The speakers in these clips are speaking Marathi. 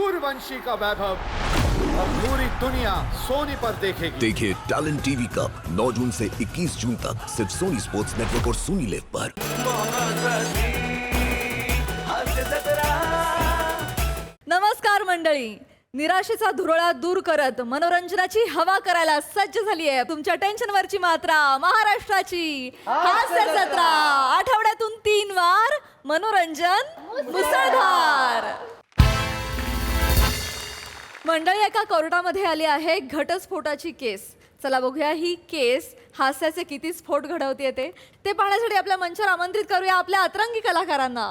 सूर्यवंशी का वैभव अब पूरी दुनिया सोनी पर देखेगी। देखिए टैलेंट टीवी कप 9 जून से 21 जून तक सिर्फ सोनी स्पोर्ट्स नेटवर्क और सोनी लिव पर। नमस्कार मंडळी, निराशेचा धुरळा दूर करत मनोरंजनाची हवा करायला सज्ज झाली आहे तुमच्या टेन्शनवरची मात्रा महाराष्ट्राची हास्य जत्रा। आठवड्यातून 3 वार मनोरंजन मुसळधार। मंडळी, एका कोर्टामध्ये आली आहे घटस्फोटाची केस। चला बघूया ही केस हास्याचे किती स्फोट घडवते ते पाहण्यासाठी आपल्या मंचावर आमंत्रित करूया आपल्या अतरंगी कलाकारांना।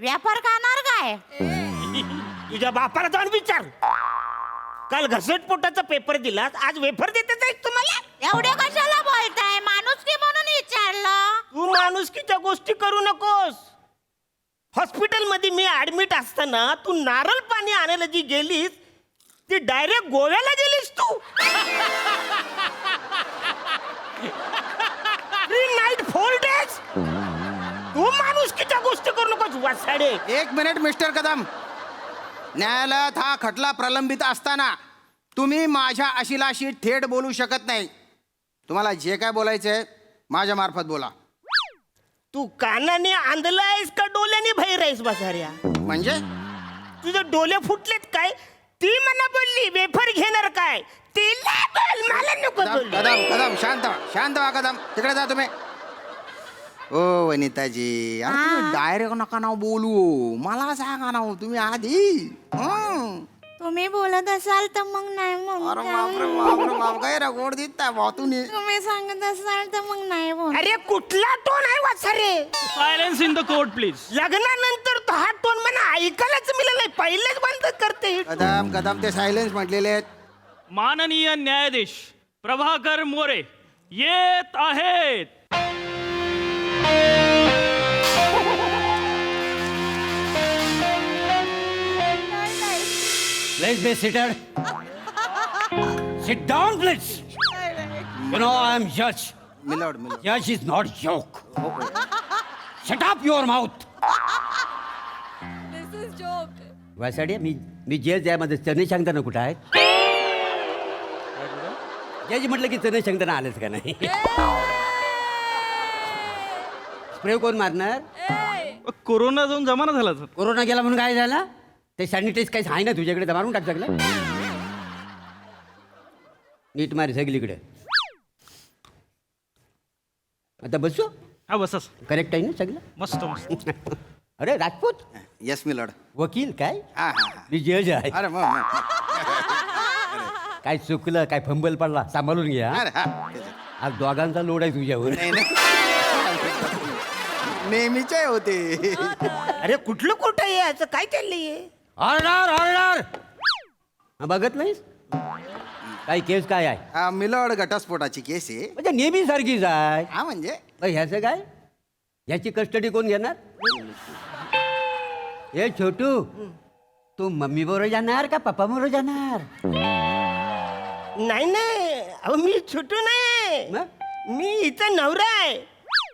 व्यापार करणार काय? तुझ्या बापाला जाऊन विचार। काल घसटपोटाचा पेपर दिलास, आज वेफर देतेच आहे तुम्हाला। एवढे कशाला बोलताय? माणुसकी म्हणून विचारलं। तू माणुसकीच्या गोष्टी करू नकोस। हॉस्पिटल मध्ये मी ऍडमिट असताना तू नारळ पाणी आणायला जी गेलीस ती डायरेक्ट गोव्याला गेलीस तू। 3 नाईट 4 डेज। तू माणुसकीच्या गोष्टी करू नकोस वासाडे। 1 मिनिट मिस्टर कदम, न्यायालयात हा खटला प्रलंबित असताना तुम्ही माझ्या अशिलाशी थेट बोलू शकत नाही। तुम्हाला जे काय बोलायचंय माझ्या मार्फत बोला। तू कानाने आंधलायस का डोल्याने बाहेर आहेस बसाऱ्या? म्हणजे तुझे डोले फुटलेत काय? ती मला बोलली वेफर घेणार काय? तिला बोल, मला नको बोल। कदम कदम शांत व्हा, शांत व्हा कदम, तिकडे जा तुम्ही। ओ वनिताजी, अरे तुम्ही डायरेक्ट नका नाव बोलू, मला सांगा नाव तुम्ही आधी। तुम्ही बोलत असाल तर मग नाही अरे बापरे बापरे बाप, काय रेकॉर्ड दिसताय भाऊ तुम्ही। तुम्ही सांगत असाल तर मग नाही बोल। अरे कुठला टोन आहे वासारे? Silence in the court please. लग्नानंतर तो हा टोन मला ऐकायलाच मिळालाय, पहिलेच बंद करते। कदम कदम ते सायलेन्स म्हटलेले आहेत। माननीय न्यायाधीश प्रभाकर मोरे येत आहेत। Please be seated. Sit down, please. You know I am judge. Milord milord Judge is not joke. Shut up your mouth. This is joke. वासाडी, मी जज यामध्ये चने सांगताना कुठं आहे? जज म्हटलं की चने सांगताना आलंच का नाही? स्प्रे कोण मारणार? कोरोना जाऊन जमाना झाला सर। कोरोना गेला म्हणून काय झाला? ते सॅनिटाईज काही आहे ना तुझ्याकडे, तर मारून टाक सगळं। नीट मार सगळीकडे। आता बसू? हा बसा करेक्ट आहे ना सगळं? मस्त मस्त। अरे राजपूत यस मिलोड। वकील काय? हा हा हा। मी जज आहे। अरे मग काय चुकलं, काय फंबल पडला सांभाळून घ्या। अरे हा आज दोघांचा लोड आहे तुझ्यावर। नाही, नाही. नेहमीचे होते। अरे कुठलं कुठं आहे याचं काय चाललंय? Order order. बघत नाहीस काय केस काय आहे? मिलोड घटस्फोटाची केस आहे। म्हणजे नेहमी सारखीच आहे। हा म्हणजे ह्याचं काय? ह्याची कस्टडी कोण घेणार? ए छोटू, तू मम्मी बरोबर जाणार का पप्पा बरोबर जाणार? नाही नाही, अहो मी छोटू नाही, मग? मी हिचा नवरा आहे।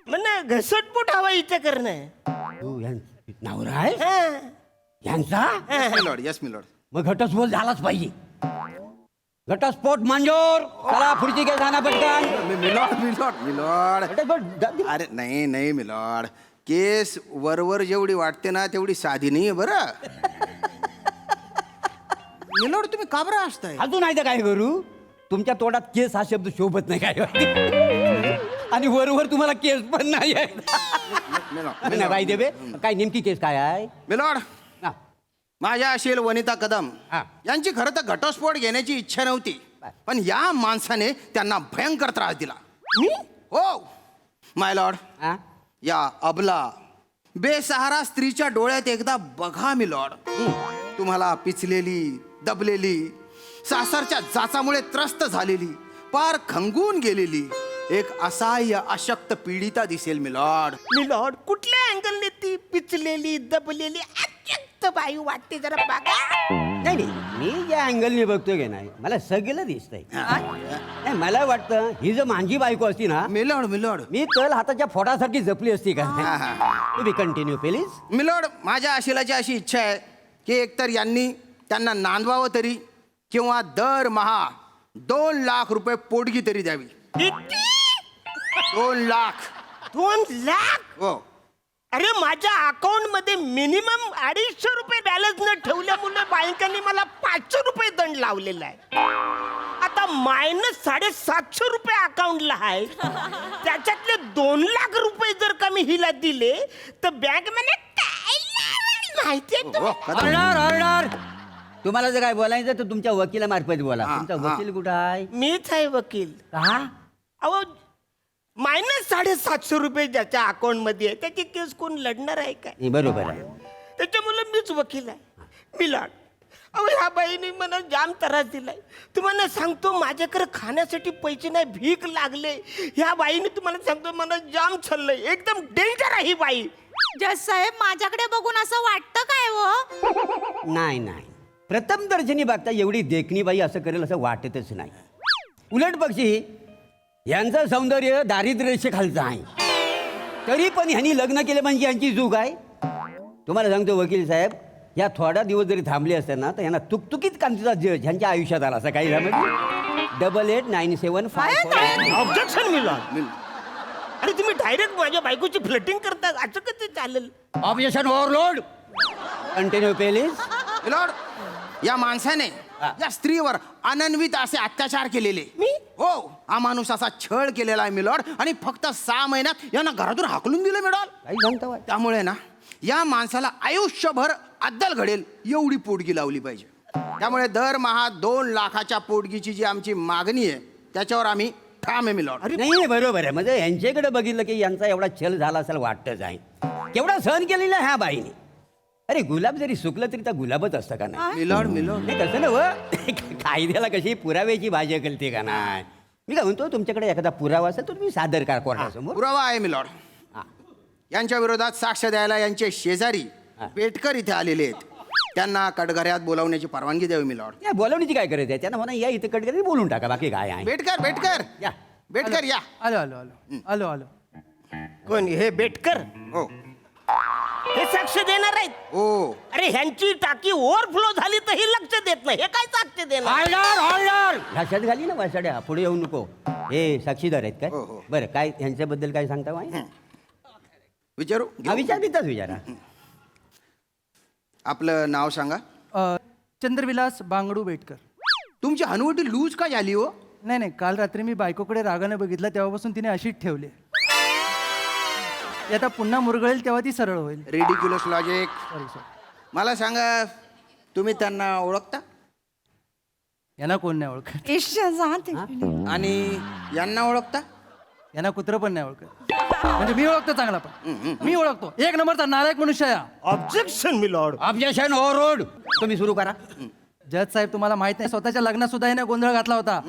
मला घसटपोट हवा हिचं करणं। तू नवरा आहे हा. यांचा? Yes milord yes milord. मग घटस्फोट झालाच पाहिजे। घटस्फोट मंजूर। चला पुढची केस आणा पटकन। Milord milord milord. घटस्फोट अरे नाही नाही मिलोड, केस वरवर जेवढी वाटते ना तेवढी साधी नाही बरं। मिलोड तुम्ही का बरं असताय? अजून नाही तर काय करू? तुमच्या तोंडात केस हा शब्द शोभत नाही काय? आणि वरवर तुम्हाला केस पण नाही आहे। नाही बाई देवे, काय नेमकी केस काय आहे? मिलोड, हा. माझ्या असेल वनिता कदम हा. यांची खरं तर घटस्फोट घेण्याची इच्छा नव्हती, पण या माणसाने त्यांना भयंकर त्रास दिला। हो माय लॉर्ड, हा? या अबला बेसहारा स्त्रीच्या डोळ्यात एकदा बघा मी लॉर्ड। तुम्हाला पिचलेली, दबलेली, सासरच्या जाचामुळे त्रस्त झालेली, पार खंगून गेलेली एक असहाय्य अशक्त पीडिता दिसेल मी लॉर्ड। मिलॉर्ड, कुठल्या अँगलने ती पिचलेली दबलेली अत्यंत बाई वाटते जरा बघा। नाही नाही, मी ज्या अँगलने बघतोय की नाही मला सगळं दिसतंय नाही मला वाटतं ही जर माझी बायको असती ना मिलोड मिलोड मी तल हाताच्या फोडासारखी जपली असती का तुम्ही कंटिन्यू प्लीज. मिलोड माझ्या आशिलाची अशी इच्छा आहे की एकतर यांनी त्यांना नांदवावं तरी किंवा दरमहा 2 लाख रुपये पोटगी तरी द्यावी. किती? 2 लाख. 2 लाख? हो. अरे माझ्या अकाउंट मध्ये मिनिमम 250 रुपये बॅलन्स न ठेवल्यामुळे बँकांनी मला 500 रुपये दंड लावलेला आहे. आता मायनस 750 रुपये अकाउंटला आहे. त्याच्यातले 2 लाख रुपये जर का मी हिला दिले तर बँक म्हणे माहितीये हो, कदम. Order order. तुम्हाला जर काय बोलायचं तर तुमच्या वकिलामार्फत बोला. तुमचा वकील कुठं आहे? मीच आहे वकील. का? अहो मायनस 750 रुपये ज्याच्या अकाउंट मध्ये आहे त्याची केस कोण लढणार आहे काय? नाही, बरोबर आहे. त्याच्यामुळे मीच वकील आहे. मिलाड अहो ह्या बाईने मला जाम त्रास दिलाय. तुम्हाला सांगतो माझ्याकडे खाण्यासाठी पैसे नाही भीक लागले. ह्या बाईने तुम्हाला सांगतो मला जाम छल्लंय. एकदम डेंजर आहे ही बाई. जज साहेब माझ्याकडे बघून असं वाटतं काय हो? नाही नाही प्रथम दर्शनी बघता एवढी देखणी बाई असं करेल असं वाटतच नाही. उलट पक्षी यांचं सौंदर्य दारिद्र्य खालचं आहे. तरी पण ह्यांनी लग्न केलं म्हणजे यांची चूक आहे. तुम्हाला सांगतो वकील साहेब या थोडा दिवस जरी थांबले असते ना तर यांना तुकतुकीत कांतीचा जज ह्यांच्या आयुष्यात आला असं काही झालं 889754. Objection Maillard. अरे तुम्ही डायरेक्ट माझ्या बायकोची फ्लटिंग करता असं कसं चालेल? Objection overload. Continue please. Milord या माणसाने या स्त्रीवर अनन्वित असे अत्याचार केलेले. मी? हो हा माणूस असा छळ केलेला आहे मिलोड आणि फक्त 6 महिन्यात यांना घरातून हाकलून दिलं मिलोड. काही सांगता त्यामुळे ना या माणसाला आयुष्यभर अद्दल घडेल एवढी पोटगी लावली पाहिजे. त्यामुळे दरमहा 2 लाखाच्या पोटगीची जी आमची मागणी आहे त्याच्यावर आम्ही ठाम आहे मिलोड. नाही बरोबर आहे. म्हणजे यांच्याकडे बघितलं की यांचा एवढा छल झाला असेल वाटतच आहे. केवढा सहन केलेला ह्या बाईने. अरे गुलाब जरी सुकलं तरी त्या गुलाबच असतं का नाही? मिलोड मिलोड नाही कसं ना कायद्याला कशी पुराव्याची भाजी कळते का नाही. मी काय म्हणतो तुमच्याकडे एखादा पुरावा असेल तर तुम्ही सादर करा कोर्टासमोर. पुरावा आहे मिलोड. हा. यांच्या विरोधात साक्ष द्यायला यांचे शेजारी पेटकर इथे आलेले आहेत. त्यांना कटघऱ्यात बोलावण्याची परवानगी द्यावी मिलोड. या बोलवण्याची काय गरज आहे? त्यांना म्हणा या इथे कटकरी बोलून टाका बाकी काय आहे. बेटकर बेटकर या. बेटकर या. आलो आलो आलो आलो आलो. कोण हे बेटकर? हो हे साक्ष देणार आहेत? हो अरे ह्यांची टाकी ओव्हरफ्लो झाली तर हे लक्ष देत नाही. हे काय साक्ष देणार? Order order. लक्षात घाली ना वासाड्या पुढे येऊ नको. हे साक्षीदार आहेत काय? हो, हो. बरं काय ह्यांच्याबद्दल काय सांगता माहिती? विचारू हा विचार देताच विचारा. आपलं नाव सांगा. चंद्रविलास बांगडू बेटकर. तुमची हनुवटी लूज का झाली हो? नाही नाही काल रात्री मी बायकोकडे रागाने बघितलं तेव्हापासून तिने अशीच ठेवली. ती आता पुन्हा मुरगळेल तेव्हा ती सरळ होईल. Ridiculous logic. Sorry sir. मला सांगा तुम्ही त्यांना ओळखता यांना कोण नाही ओळखत. आणि यांना ओळखता? यांना कुत्रं पण नाही ओळखत. म्हणजे मी ओळखतो चांगला पण. मी ओळखतो 1 नंबरचा नालायक मनुष्य आहे हा. Objection milord. Objection overruled. तुम्ही सुरू करा. जज साहेब तुम्हाला माहित नाही स्वतःच्या लग्नात सुद्धा याने गोंधळ घातला होता.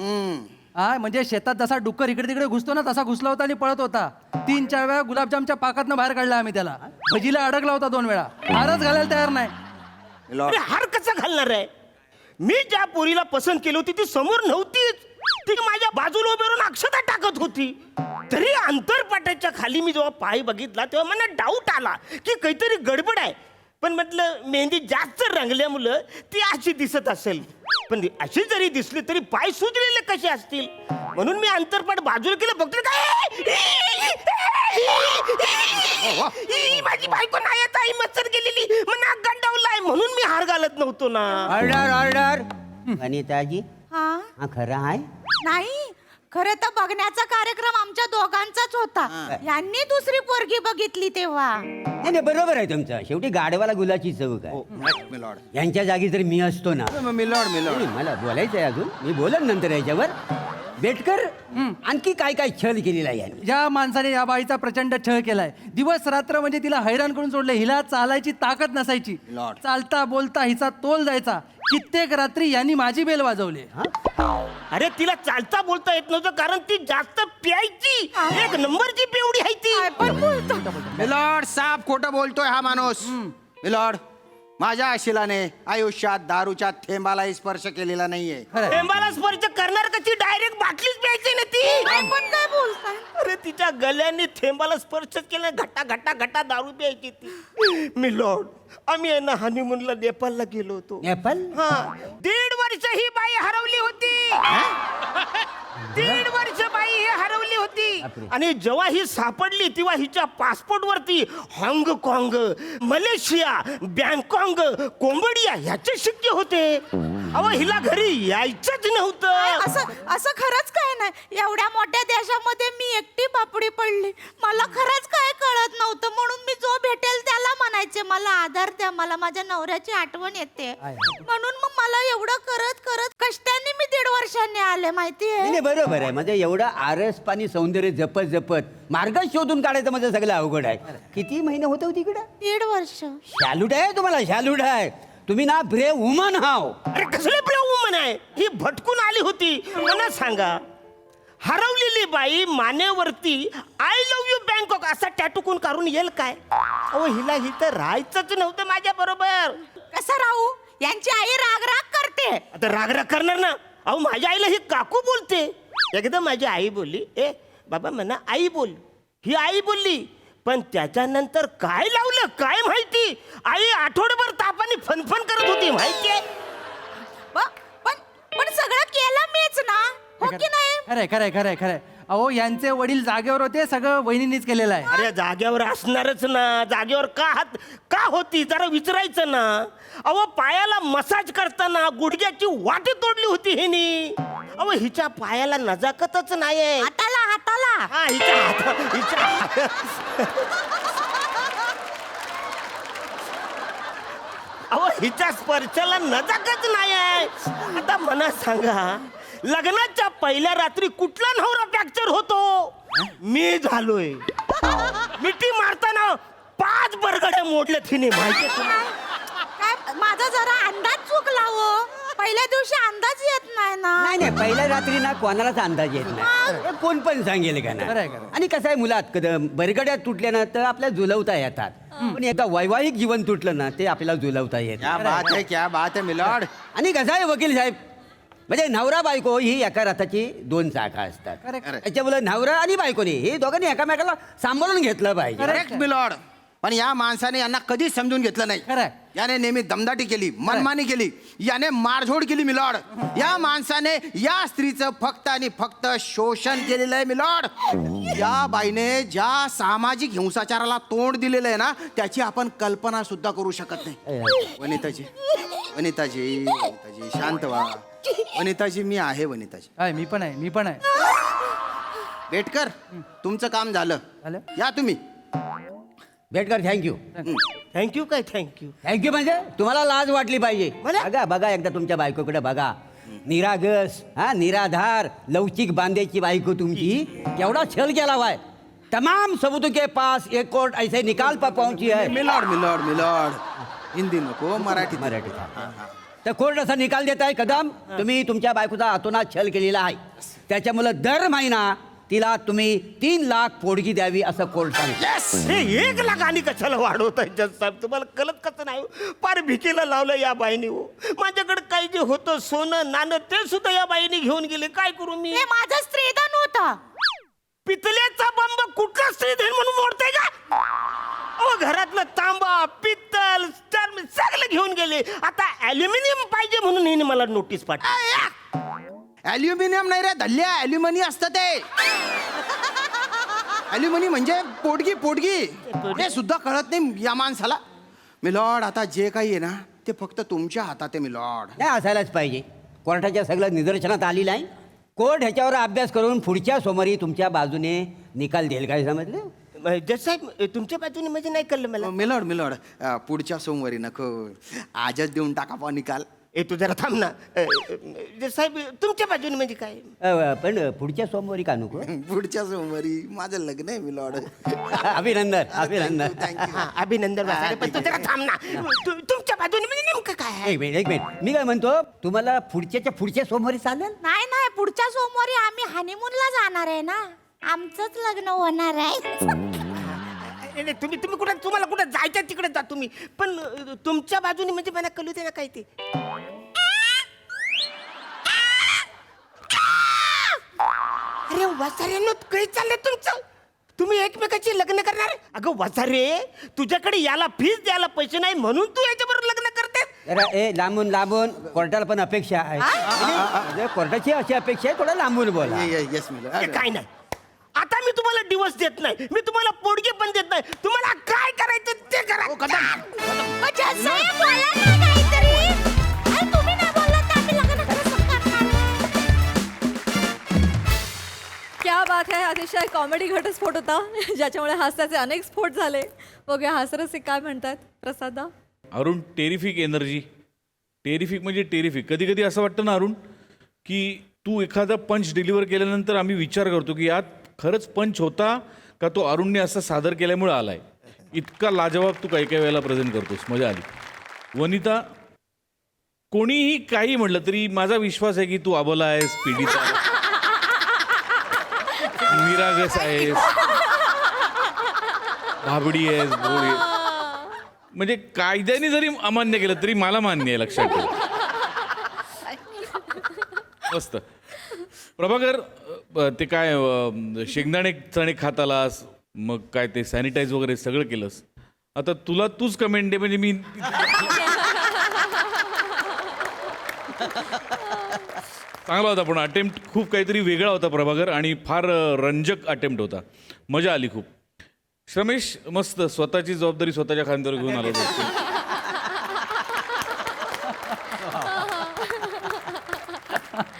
हा म्हणजे शेतात जसा डुक्कर इकडे तिकडे घुसतो ना तसा घुसला होता आणि पळत होता. 3-4 वेळा गुलाबजामच्या पाकातनं बाहेर काढला आम्ही त्याला. भजीला अडकला होता 2 वेळा. हारच घालायला तयार नाही. अरे हार कसा घालणार आहे? मी ज्या पोरीला पसंत केली होती ती समोर नव्हतीच. ती माझ्या बाजूला उभे राहून अक्षता टाकत होती. तरी अंतरपाटाच्या खाली मी जेव्हा पाय बघितला तेव्हा मला डाऊट आला की काहीतरी गडबड आहे. पण म्हटलं मेहंदी जास्त रंगल्यामुळं ती अशी दिसत असेल. पण अशी जरी दिसली तरी पाय सुजलेले कसे असतील म्हणून मी अंतरपाट बाजूला केलं. बघतो काय माझी बायको नाही आता आई मच्छर गेलेली मग गंडावलाय म्हणून मी हार घालत नव्हतो ना. Order order. अनिताजी हा हा खरं आहे? नाही खरं तर बघण्याचा कार्यक्रम आमच्या दोघांचाच होता. यांनी दुसरी पोरगी बघितली तेव्हा. नाही नाही बरोबर आहे तुमचं. शेवटी गाडवाला गुलाची चव काय. मिलॉर्ड यांच्या जागी जर मी असतो ना. मिलॉर्ड मिलॉर्ड मला बोलायचं आहे अजून. मी बोलन नंतर याच्यावर. बेटकर आणखी काय काय छल केलेला आहे यांनी. ज्या माणसाने या बाईचा प्रचंड छळ केलाय. दिवस रात्र म्हणजे तिला हैराण करून सोडले. हिला चालायची ताकद नसायची. लॉर्ड. चालता बोलता हिचा तोल जायचा. कित्येक रात्री यांनी माझी बेल वाजवली. अरे तिला चालता बोलता येत नव्हतं कारण ती जास्त प्यायची. 1 नंबरची पेवडी आहे ती. मिलॉर्ड साफ खोटं बोलतोय हा माणूस. मिलॉर्ड माझ्या अशिलाने आयुष्यात दारूच्या थेंबालाही स्पर्श केलेला नाहीये. खरंय. थेंबाला स्पर्श करणार कशी डायरेक्ट बाटलीच प्यायची ना ती. पण काय बोलताय? अरे तिच्या गल्याने थेंबाला स्पर्श केला, घट्टा घट्टा घट्टा दारू प्यायची ती. मी लॉर्ड, आम्ही आहे ना हनीमूनला नेपाळला गेलो होतो. नेपाल हा, 1.5 वर्ष ही बाई हरवली होती. 1.5 वर्ष बाई ही हरवली होती. आणि जेव्हा ही सापडली तेव्हा हिच्या पासपोर्ट वरती हाँगकाँग, मलेशिया, बँकॉक, कोंबडिया ह्याचे शिक्के होते. अहो हिला घरी यायचंच नव्हतं. असं खरंच काय नाही. एवढ्या मोठ्या देशामध्ये मी एकटी बापडी पडली. मला खरंच काय कळत नव्हतं, म्हणून मी जो भेटेल त्याला म्हणायचे मला आधार द्या, मला माझ्या नवऱ्याची आठवण येते. म्हणून मग मला एवढं करत करत कष्टाने मी 1.5 वर्षांनी आले माहितीये. नाही नाही, बरोबर आहे. म्हणजे एवढं आरस पाणी सौंदर्य जपत जपत मार्ग शोधून काढायचं म्हणजे सगळं अवघड आहे. किती महिने होते हो तिकडे? 1.5 वर्ष. शालूट आहे तुम्हाला, शालूट आहे तुम्ही ना. ब्रेव वुमन हाव. अरे कसले ब्रेव वुमन आहे ही? भटकून आली होती. मला सांगा, हरवलेली बाई मानेवरती आय लव्ह यू बँकॉक असा टॅटूकून काढून येईल काय? अहो हिला इथं राहायचंच नव्हतं माझ्या बरोबर. कसं राहू? यांची आई राग राग करते. आता रागराग करणार ना. अहो माझ्या आईला ही काकू बोलते. एकदा माझी आई बोलली, ए बाबा म्हणा आई बोल. ही आई बोलली, पण त्याच्यानंतर काय लावलं काय माहिती. आई आठवडाभर तापाने फनफन करत होती माहितीये. पण सगळं केलं मीच ना, हो की नाही? खरंय खरंय खरंय खरंय. अहो यांचे वडील जागेवर होते, सगळं वहिनीनीच केलेलं आहे. अरे जागेवर असणारच ना. जागेवर का होती जरा विचारायचं ना. अहो पायाला मसाज करताना गुडघ्याची वाटी तोडली होती हिनी. अहो हिच्या पायाला नजाकतच नाहीये. हाताला हाताला. हा हिच्या अहो हिच्या स्पर्शाला नजाकच नाही आहे. आता मला सांगा, लग्नाच्या पहिल्या रात्री कुठला नवरा फ्रॅक्चर होतो? मी झालोय. मिठी मारताना 5 बरगड्या मोडल्या तिने माहिती काय माझा जरा अंदाज चुकला हो. पहिल्या दिवशी अंदाज येत नाही ना. नाही नाही, पहिल्या रात्री ना कोणालाच अंदाज येत नाही. हे कोण पण सांगेल का खरंय, नाही. खरंय. आणि कसं आहे, मुलात कदम बरगड्या तुटल्या ना तर आपल्या जुलवता येतात. पण एकदा वैवाहिक जीवन तुटलं ना ते आपल्याला जुलवता येत क्या नाही. बात है, क्या बात है मिलॉर्ड. आणि कसं आहे वकील साहेब, म्हणजे नवरा बायको ही एका रथाची 2 चाकं असतात. Correct. त्याच्यामुळे नवरा आणि बायकोनी हे दोघांनी एकामेकाला सांभाळून घेतलं पाहिजे. Correct milord. पण या माणसाने यांना कधीच समजून घेतलं नाही. खरंय. याने नेहमी दमदाटी केली, मनमानी केली, याने मारझोड केली मिलॉर्ड. या माणसाने या स्त्रीचं फक्त आणि फक्त शोषण केलेलं आहे मिलॉर्ड. या बाईने ज्या सामाजिक हिंसाचाराला तोंड दिलेलं आहे ना, त्याची आपण कल्पना सुद्धा करू शकत नाही. वनिताजी वनिताजी वनिताजी शांत व्हा. वनिताजी मी आहे. वनिताजी आहे, मी पण आहे, मी पण आहे. बेटकर, तुमचं काम झालं. झालं? या तुम्ही. भेटकर थँक्यू. थँक्यू काय थँक्यू. थँक्यू म्हणजे तुम्हाला लाज वाटली पाहिजे. मला? बघा बघा एकदा तुमच्या बायकोकडे बघा. निरागस हा निराधार लवचिक बांधेची बायको तुमची. केवढा छल केला वाय. तमाम सबूतों के पास एक कोर्ट ऐसे निकाल पर पहुंची है. Milord milord milord. हिंदी नको, मराठी. मराठी तर कोर्ट असा निकाल देत आहे, कदम तुम्ही तुमच्या बायकोचा अतोनात छल केलेला आहे. त्याच्यामुळे दर महिना तिला तुम्ही 3 लाख पोडगी द्यावी असं कोर्ट सांगतो. हे 1 लाख आणि कशाला वाढवताय जज साहेब? तुम्हाला कळत कसं नाही? पार भिकेला लावलं या बाईने हो. माझ्याकडे काही जे होतं सोनं नाणं ते सुद्धा या बाईने घेऊन गेले. काय करू मी? हे माझं स्त्रीधन होतं. पितलेचा बंब कुठला स्त्रीधन म्हणून मोडताय का? अहो घरातलं तांबा पित्तल सगळं घेऊन गेले. आता ॲल्युमिनियम पाहिजे म्हणून हिने मला नोटीस पाठवली. ॲल्युमिनियम नाही रे धल्ल्या, ॲल्युमिनी असतं ते. ॲल्युमिनी म्हणजे पोटगी पोटगी. हे सुद्धा कळत नाही या माणसाला. मिलॉर्ड आता जे काही आहे ना ते फक्त तुमच्या हातात आहे मिलॉर्ड. नाही असायलाच पाहिजे. कोर्टाच्या सगळं निदर्शनात आलेलं आहे. कोर्ट ह्याच्यावर अभ्यास करून पुढच्या सोमवारी तुमच्या बाजूने निकाल देईल. काय समजलं? जज साहेब तुमच्या बाजूने म्हणजे नाही कळलं मला. मिलॉर्ड मिलॉर्ड पुढच्या सोमवारी नको, आजच देऊन टाका पा निकाल. ए तू जरा थांब ना. जज साहेब तुमच्या बाजूने म्हणजे काय? पण पुढच्या सोमवारी का नको? पुढच्या सोमवारी माझं लग्न आहे मिलॉर्ड. अभिनंदन अभिनंदन. थँक्यू. हा, अभिनंदन वासारे, पण तू जरा थांब ना. तुमच्या बाजूने म्हणजे नेमकं काय आहे? एक मिनिट मी काय म्हणतो, तुम्हाला पुढच्या सोमवारी चालेल? नाही नाही, पुढच्या सोमवारी आम्ही हनीमूनला जाणार आहे ना. आमचंच लग्न होणार आहे. नाही, तुम्ही कुठे तुम्हाला कुठे जायचं तिकडे जा तुम्ही, पण तुमच्या बाजूने म्हणजे मला कळू दे ना काय ते. अरे वाचाऱ्यांनो, काही चाललंय तुमचं? तुम्ही एकमेकाची लग्न करणार? अगं वाचारे, तुझ्याकडे याला फीस द्यायला पैसे नाही म्हणून तू याच्याबरोबर लग्न करते? अरे ए लांबून कोर्टाला पण अपेक्षा आहे म्हणजे कोर्टाची अशी अपेक्षा आहे, थोडं लांबून बोला. Yes Miller. काय नाही, आता मी तुम्हाला डिवोर्स देत नाही, मी तुम्हाला पोडगे पण देत नाही. तुम्हाला काय करायचं ते करा. जजसाहेब, बोला ना काहीतरी. अरे, तुम्ही नाही बोललात तर आम्ही लग्न कसं करणार? क्या बात है, अतिशय कॉमेडी घटस्फोट होता ज्याच्यामुळे हास्याचे अनेक स्फोट झाले. बघूया हास्यरसिक काय म्हणतात. प्रसादा. अरुण, टेरिफिक एनर्जी, टेरिफिक म्हणजे टेरिफिक. कधी कधी असं वाटतं ना अरुण, की तू एखादा पंच डिलिव्हर केल्यानंतर आम्ही विचार करतो की यात खरंच पंच होता का तो अरुणने असं सादर केल्यामुळे आलाय. इतका लाजवाब तू काही काही वेळेला प्रेझेंट करतोस. मजा आली. वनिता, कोणीही काही म्हटलं तरी माझा विश्वास आहे की तू अबला आहेस, पीडित आहेस, निरागस आहेस, भाबडी आहेस, भोळी आहेस. म्हणजे कायद्याने जरी अमान्य केलं तरी मला मान्य आहे, लक्षात ठेव. मस्त. प्रभाकर, ते काय शेंगदाणे चणे खात आलास, मग काय ते सॅनिटाईज वगैरे सगळं केलंस. आता तुला तूच कमेंट दे, म्हणजे मी चांगला होता, पण अटेम्प्ट खूप काहीतरी वेगळा होता प्रभाकर, आणि फार रंजक अटेम्प्ट होता. मजा आली खूप. श्रमेश, मस्त, स्वतःची जबाबदारी स्वतःच्या खांद्यावर घेऊन आलो.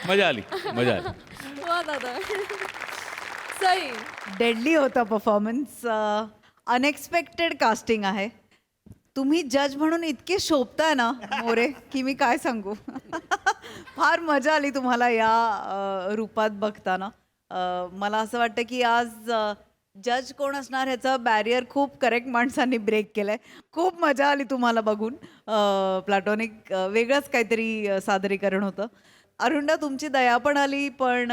मजा आली, मजा आली. वा दादा. सई. डेडली होता परफॉर्मन्स. अनएक्सपेक्टेड कास्टिंग आहे. तुम्ही जज म्हणून इतके शोभताय ना मोरे, की मी काय सांगू. फार मजा आली तुम्हाला या रूपात बघताना. मला असं वाटतं की आज जज कोण असणार ह्याचा बॅरियर खूप करेक्ट माणसांनी ब्रेक केलाय. खूप मजा आली तुम्हाला बघून. प्लॅटॉनिक वेगळंच काहीतरी सादरीकरण होतं. अरुणा, तुमची दया पण आली, पण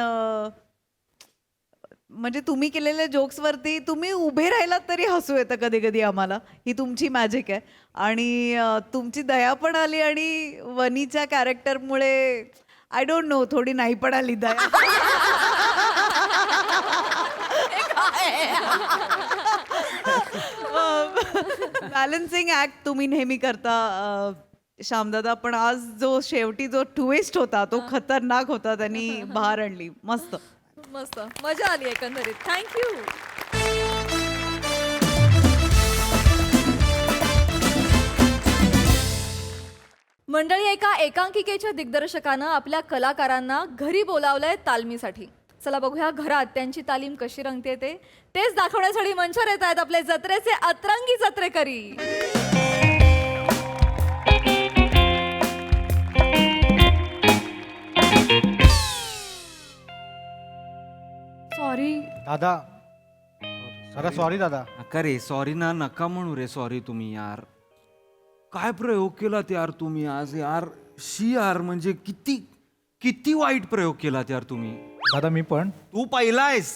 म्हणजे तुम्ही केलेल्या जोक्सवरती तुम्ही उभे राहिलात तरी हसू येतं कधी कधी आम्हाला. ही तुमची मॅजिक आहे. आणि तुमची दया पण आली, आणि वनीच्या कॅरेक्टरमुळे आय डोंट नो, थोडी नाही पण आली दया. बॅलन्सिंग ऍक्ट तुम्ही नेहमी करता श्यामदादा, पण आज जो शेवटी जो ट्विस्ट होता तो खतरनाक होता. त्यांनी बहार आणली. मस्त मस्त मजा आली एकंदरीत. थँक्यू. मंडळी, एका एकांकिकेच्या दिग्दर्शकानं आपल्या कलाकारांना घरी बोलावलंय तालमीसाठी. चला बघूया घरात त्यांची तालीम कशी रंगते ते. तेच दाखवण्यासाठी मंचावर येत आहेत आपले जत्रेचे अतरंगी जत्रेकरी. सॉरी दादा. दादा सॉरी दादा. नका रे, सॉरी ना, नका म्हणू रे सॉरी तुम्ही यार. काय प्रयोग केलात यार तुम्ही आज यार. यार म्हणजे किती किती वाईट प्रयोग केलात यार तुम्ही. दादा मी पण. तू पहिलायस.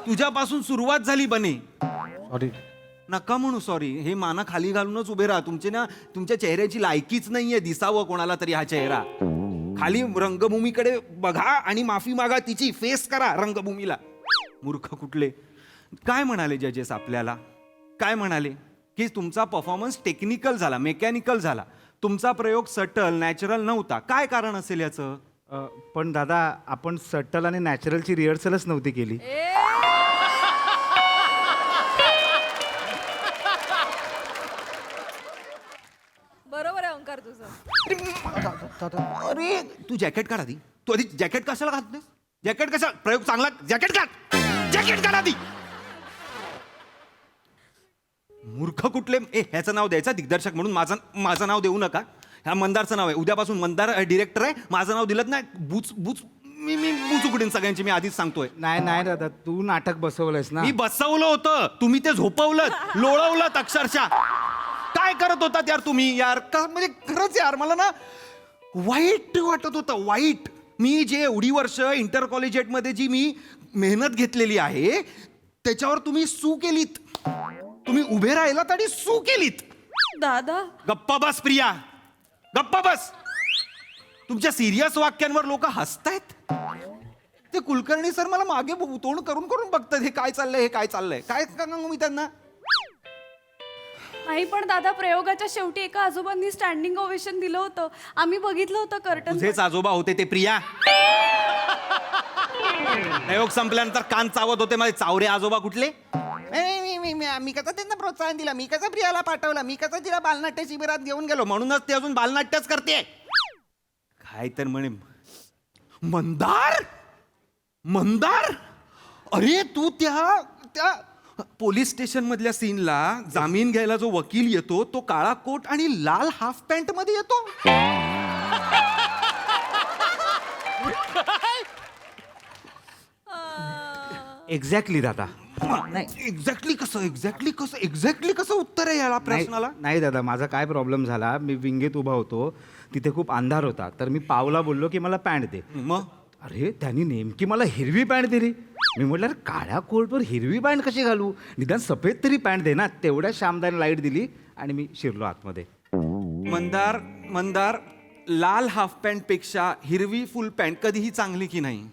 तुझ्यापासून सुरुवात झाली बने. सॉरी. नका म्हणू सॉरी. हे माना खाली घालूनच उभे राहा. तुमच्या चेहऱ्याची लायकीच नाहीये दिसावं कोणाला तरी हा चेहरा. खाली रंगभूमीकडे बघा आणि माफी मागा तिची. फेस करा रंगभूमीला. मूर्ख कुठले. काय म्हणाले जजेस आपल्याला? काय म्हणाले की तुमचा परफॉर्मन्स टेक्निकल झाला, मेकॅनिकल झाला, तुमचा प्रयोग सटल नॅचरल नव्हता. काय कारण असेल याचं? पण दादा, आपण सटल आणि नॅचरलची रिहर्सलच नव्हती केली. बरोबर आहे ओंकार तुझं. अरे तू जॅकेट काढ आधी. तू आधी जॅकेट कशाला घालतोस? जॅकेट कशा? प्रयोग चांगला. जॅकेट काढ. जॅकेट काढ आधी. मूर्ख कुठले. ह्याचं नाव द्यायचं दिग्दर्शक म्हणून. माझं नाव देऊ नका. ह्या मंदारचं नाव आहे. उद्यापासून मंदार डिरेक्टर आहे. माझं नाव दिलं नाही बुच बुच मी बुच उघडीन सगळ्यांची. मी आधीच सांगतोय. नाही दादा, तू नाटक बसवलंयस ना. मी बसवलं होतं, तुम्ही ते झोपवलं, लोळवलं अक्षरशः. काय करत होतात यार तुम्ही यार. का म्हणजे खरंच यार मला ना वाईट वाटत होतं. वाईट. मी जे एवढी वर्ष इंटर कॉलेजिएटमध्ये जी मी मेहनत घेतलेली आहे त्याच्यावर तुम्ही सू केलीत. तुम्ही उभे राहिलात आणि सू केलीत. दादा गप्पा बस प्रिया, गप्पा बस. तुमच्या सिरियस वाक्यांवर लोक हसतायत. ते कुलकर्णी सर मला मागे तोंड करून करून बघतात, हे काय चाललंय, हे काय चाललंय, काय सांगू मी त्यांना. नाही पण दादा, प्रयोगाच्या शेवटी एका आजोबांनी स्टँडिंग ओवेशन दिलं होतं. आम्ही बघितलं होतं कर्टन. तुझेच आजोबा होते ते प्रिया. प्रयोग संपल्यानंतर कान चावत होते माझे चावरे आजोबा कुठले. मी कसं त्यांना प्रोत्साहन दिलं, मी कसं प्रियाला पाठवलं, मी कसं तिला बालनाट्य शिबिरात घेऊन गेलो, म्हणूनच ते अजून बालनाट्यच करते. काय तर म्हणे मंदार, मंदार, अरे तू त्या पोलीस स्टेशन मधल्या सीनला जामीन घ्यायला जो वकील येतो तो काळा कोट आणि लाल हाफ पॅन्ट मध्ये येतो. एक्झॅक्टली दादा. एक्झॅक्टली कसं उत्तर आहे याला प्रश्नाला. नाही दादा, माझा काय प्रॉब्लेम झाला, मी विंगेत उभा होतो, तिथे खूप अंधार होता, तर मी पावला बोललो की मला पॅन्ट दे. मग अरे त्यांनी नेमकी मला हिरवी पॅन्ट दिली. मी म्हटलं अरे काळ्या कोटवर हिरवी पॅन्ट कशी घालू, निदान सफेद तरी पॅन्ट दे ना. तेवढ्या शामदाने लाईट दिली आणि मी शिरलो आतमध्ये. मंदार, लाल हाफ पॅन्ट पेक्षा हिरवी फुल पॅन्ट कधीही चांगली की नाही.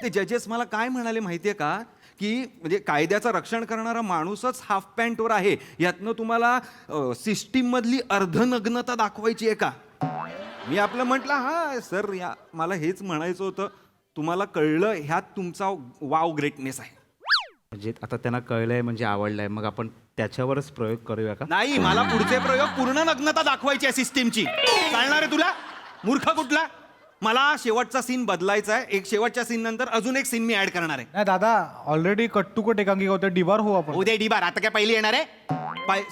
ते जजेस मला काय म्हणाले माहितीये का, की म्हणजे कायद्याचं रक्षण करणारा माणूसच हाफ पॅन्टवर आहे, यातनं तुम्हाला सिस्टीम मधली अर्धनग्नता दाखवायची आहे का. मी आपलं म्हटलं हा सर, या मला हेच म्हणायचं होतं. तुम्हाला कळलं, ह्यात तुमचा वाव ग्रेटनेस आहे. म्हणजे आता त्यांना कळलंय म्हणजे आवडलंय, मग आपण त्याच्यावरच प्रयोग करूया का. नाही, मला पुढचे प्रयोग पूर्ण नग्नता दाखवायची आहे सिस्टीमची. चालणार आहे तुला, मूर्ख कुठला. मला शेवटचा सीन बदलायचा आहे. एक शेवटच्या सीन नंतर अजून एक सीन मी ऍड करणार आहे. नाही दादा, ऑलरेडी कट टू कट एकांकिका होते, डिबार हो आपण. उद्या डिबार, आता काय पहिली येणार आहे.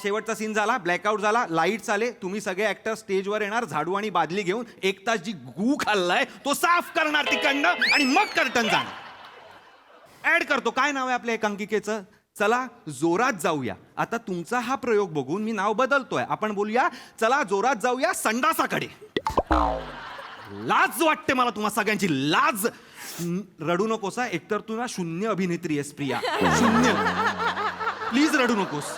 शेवटचा सीन झाला, ब्लॅकआउट झाला, लाईट्स आले, तुम्ही सगळे ऍक्टर स्टेजवर येणार, झाडू आणि बादली घेऊन 1 तास जी गू खाल्लाय तो साफ करणार तिकडनं आणि मग कर्टन जाणार. ऍड करतो. काय नाव आहे आपल्या एकांकिकेचं. चला जोरात जाऊया. आता तुमचा हा प्रयोग बघून मी नाव बदलतोय. आपण बोलूया चला जोरात जाऊया संडासाकडे. लाज वाटते मला तुम्हा सगळ्यांची, लाज. रडू नकोसा, एकतर तू ना शून्य अभिनेत्री आहेस प्रिया, शून्य. प्लीज रडू नकोस.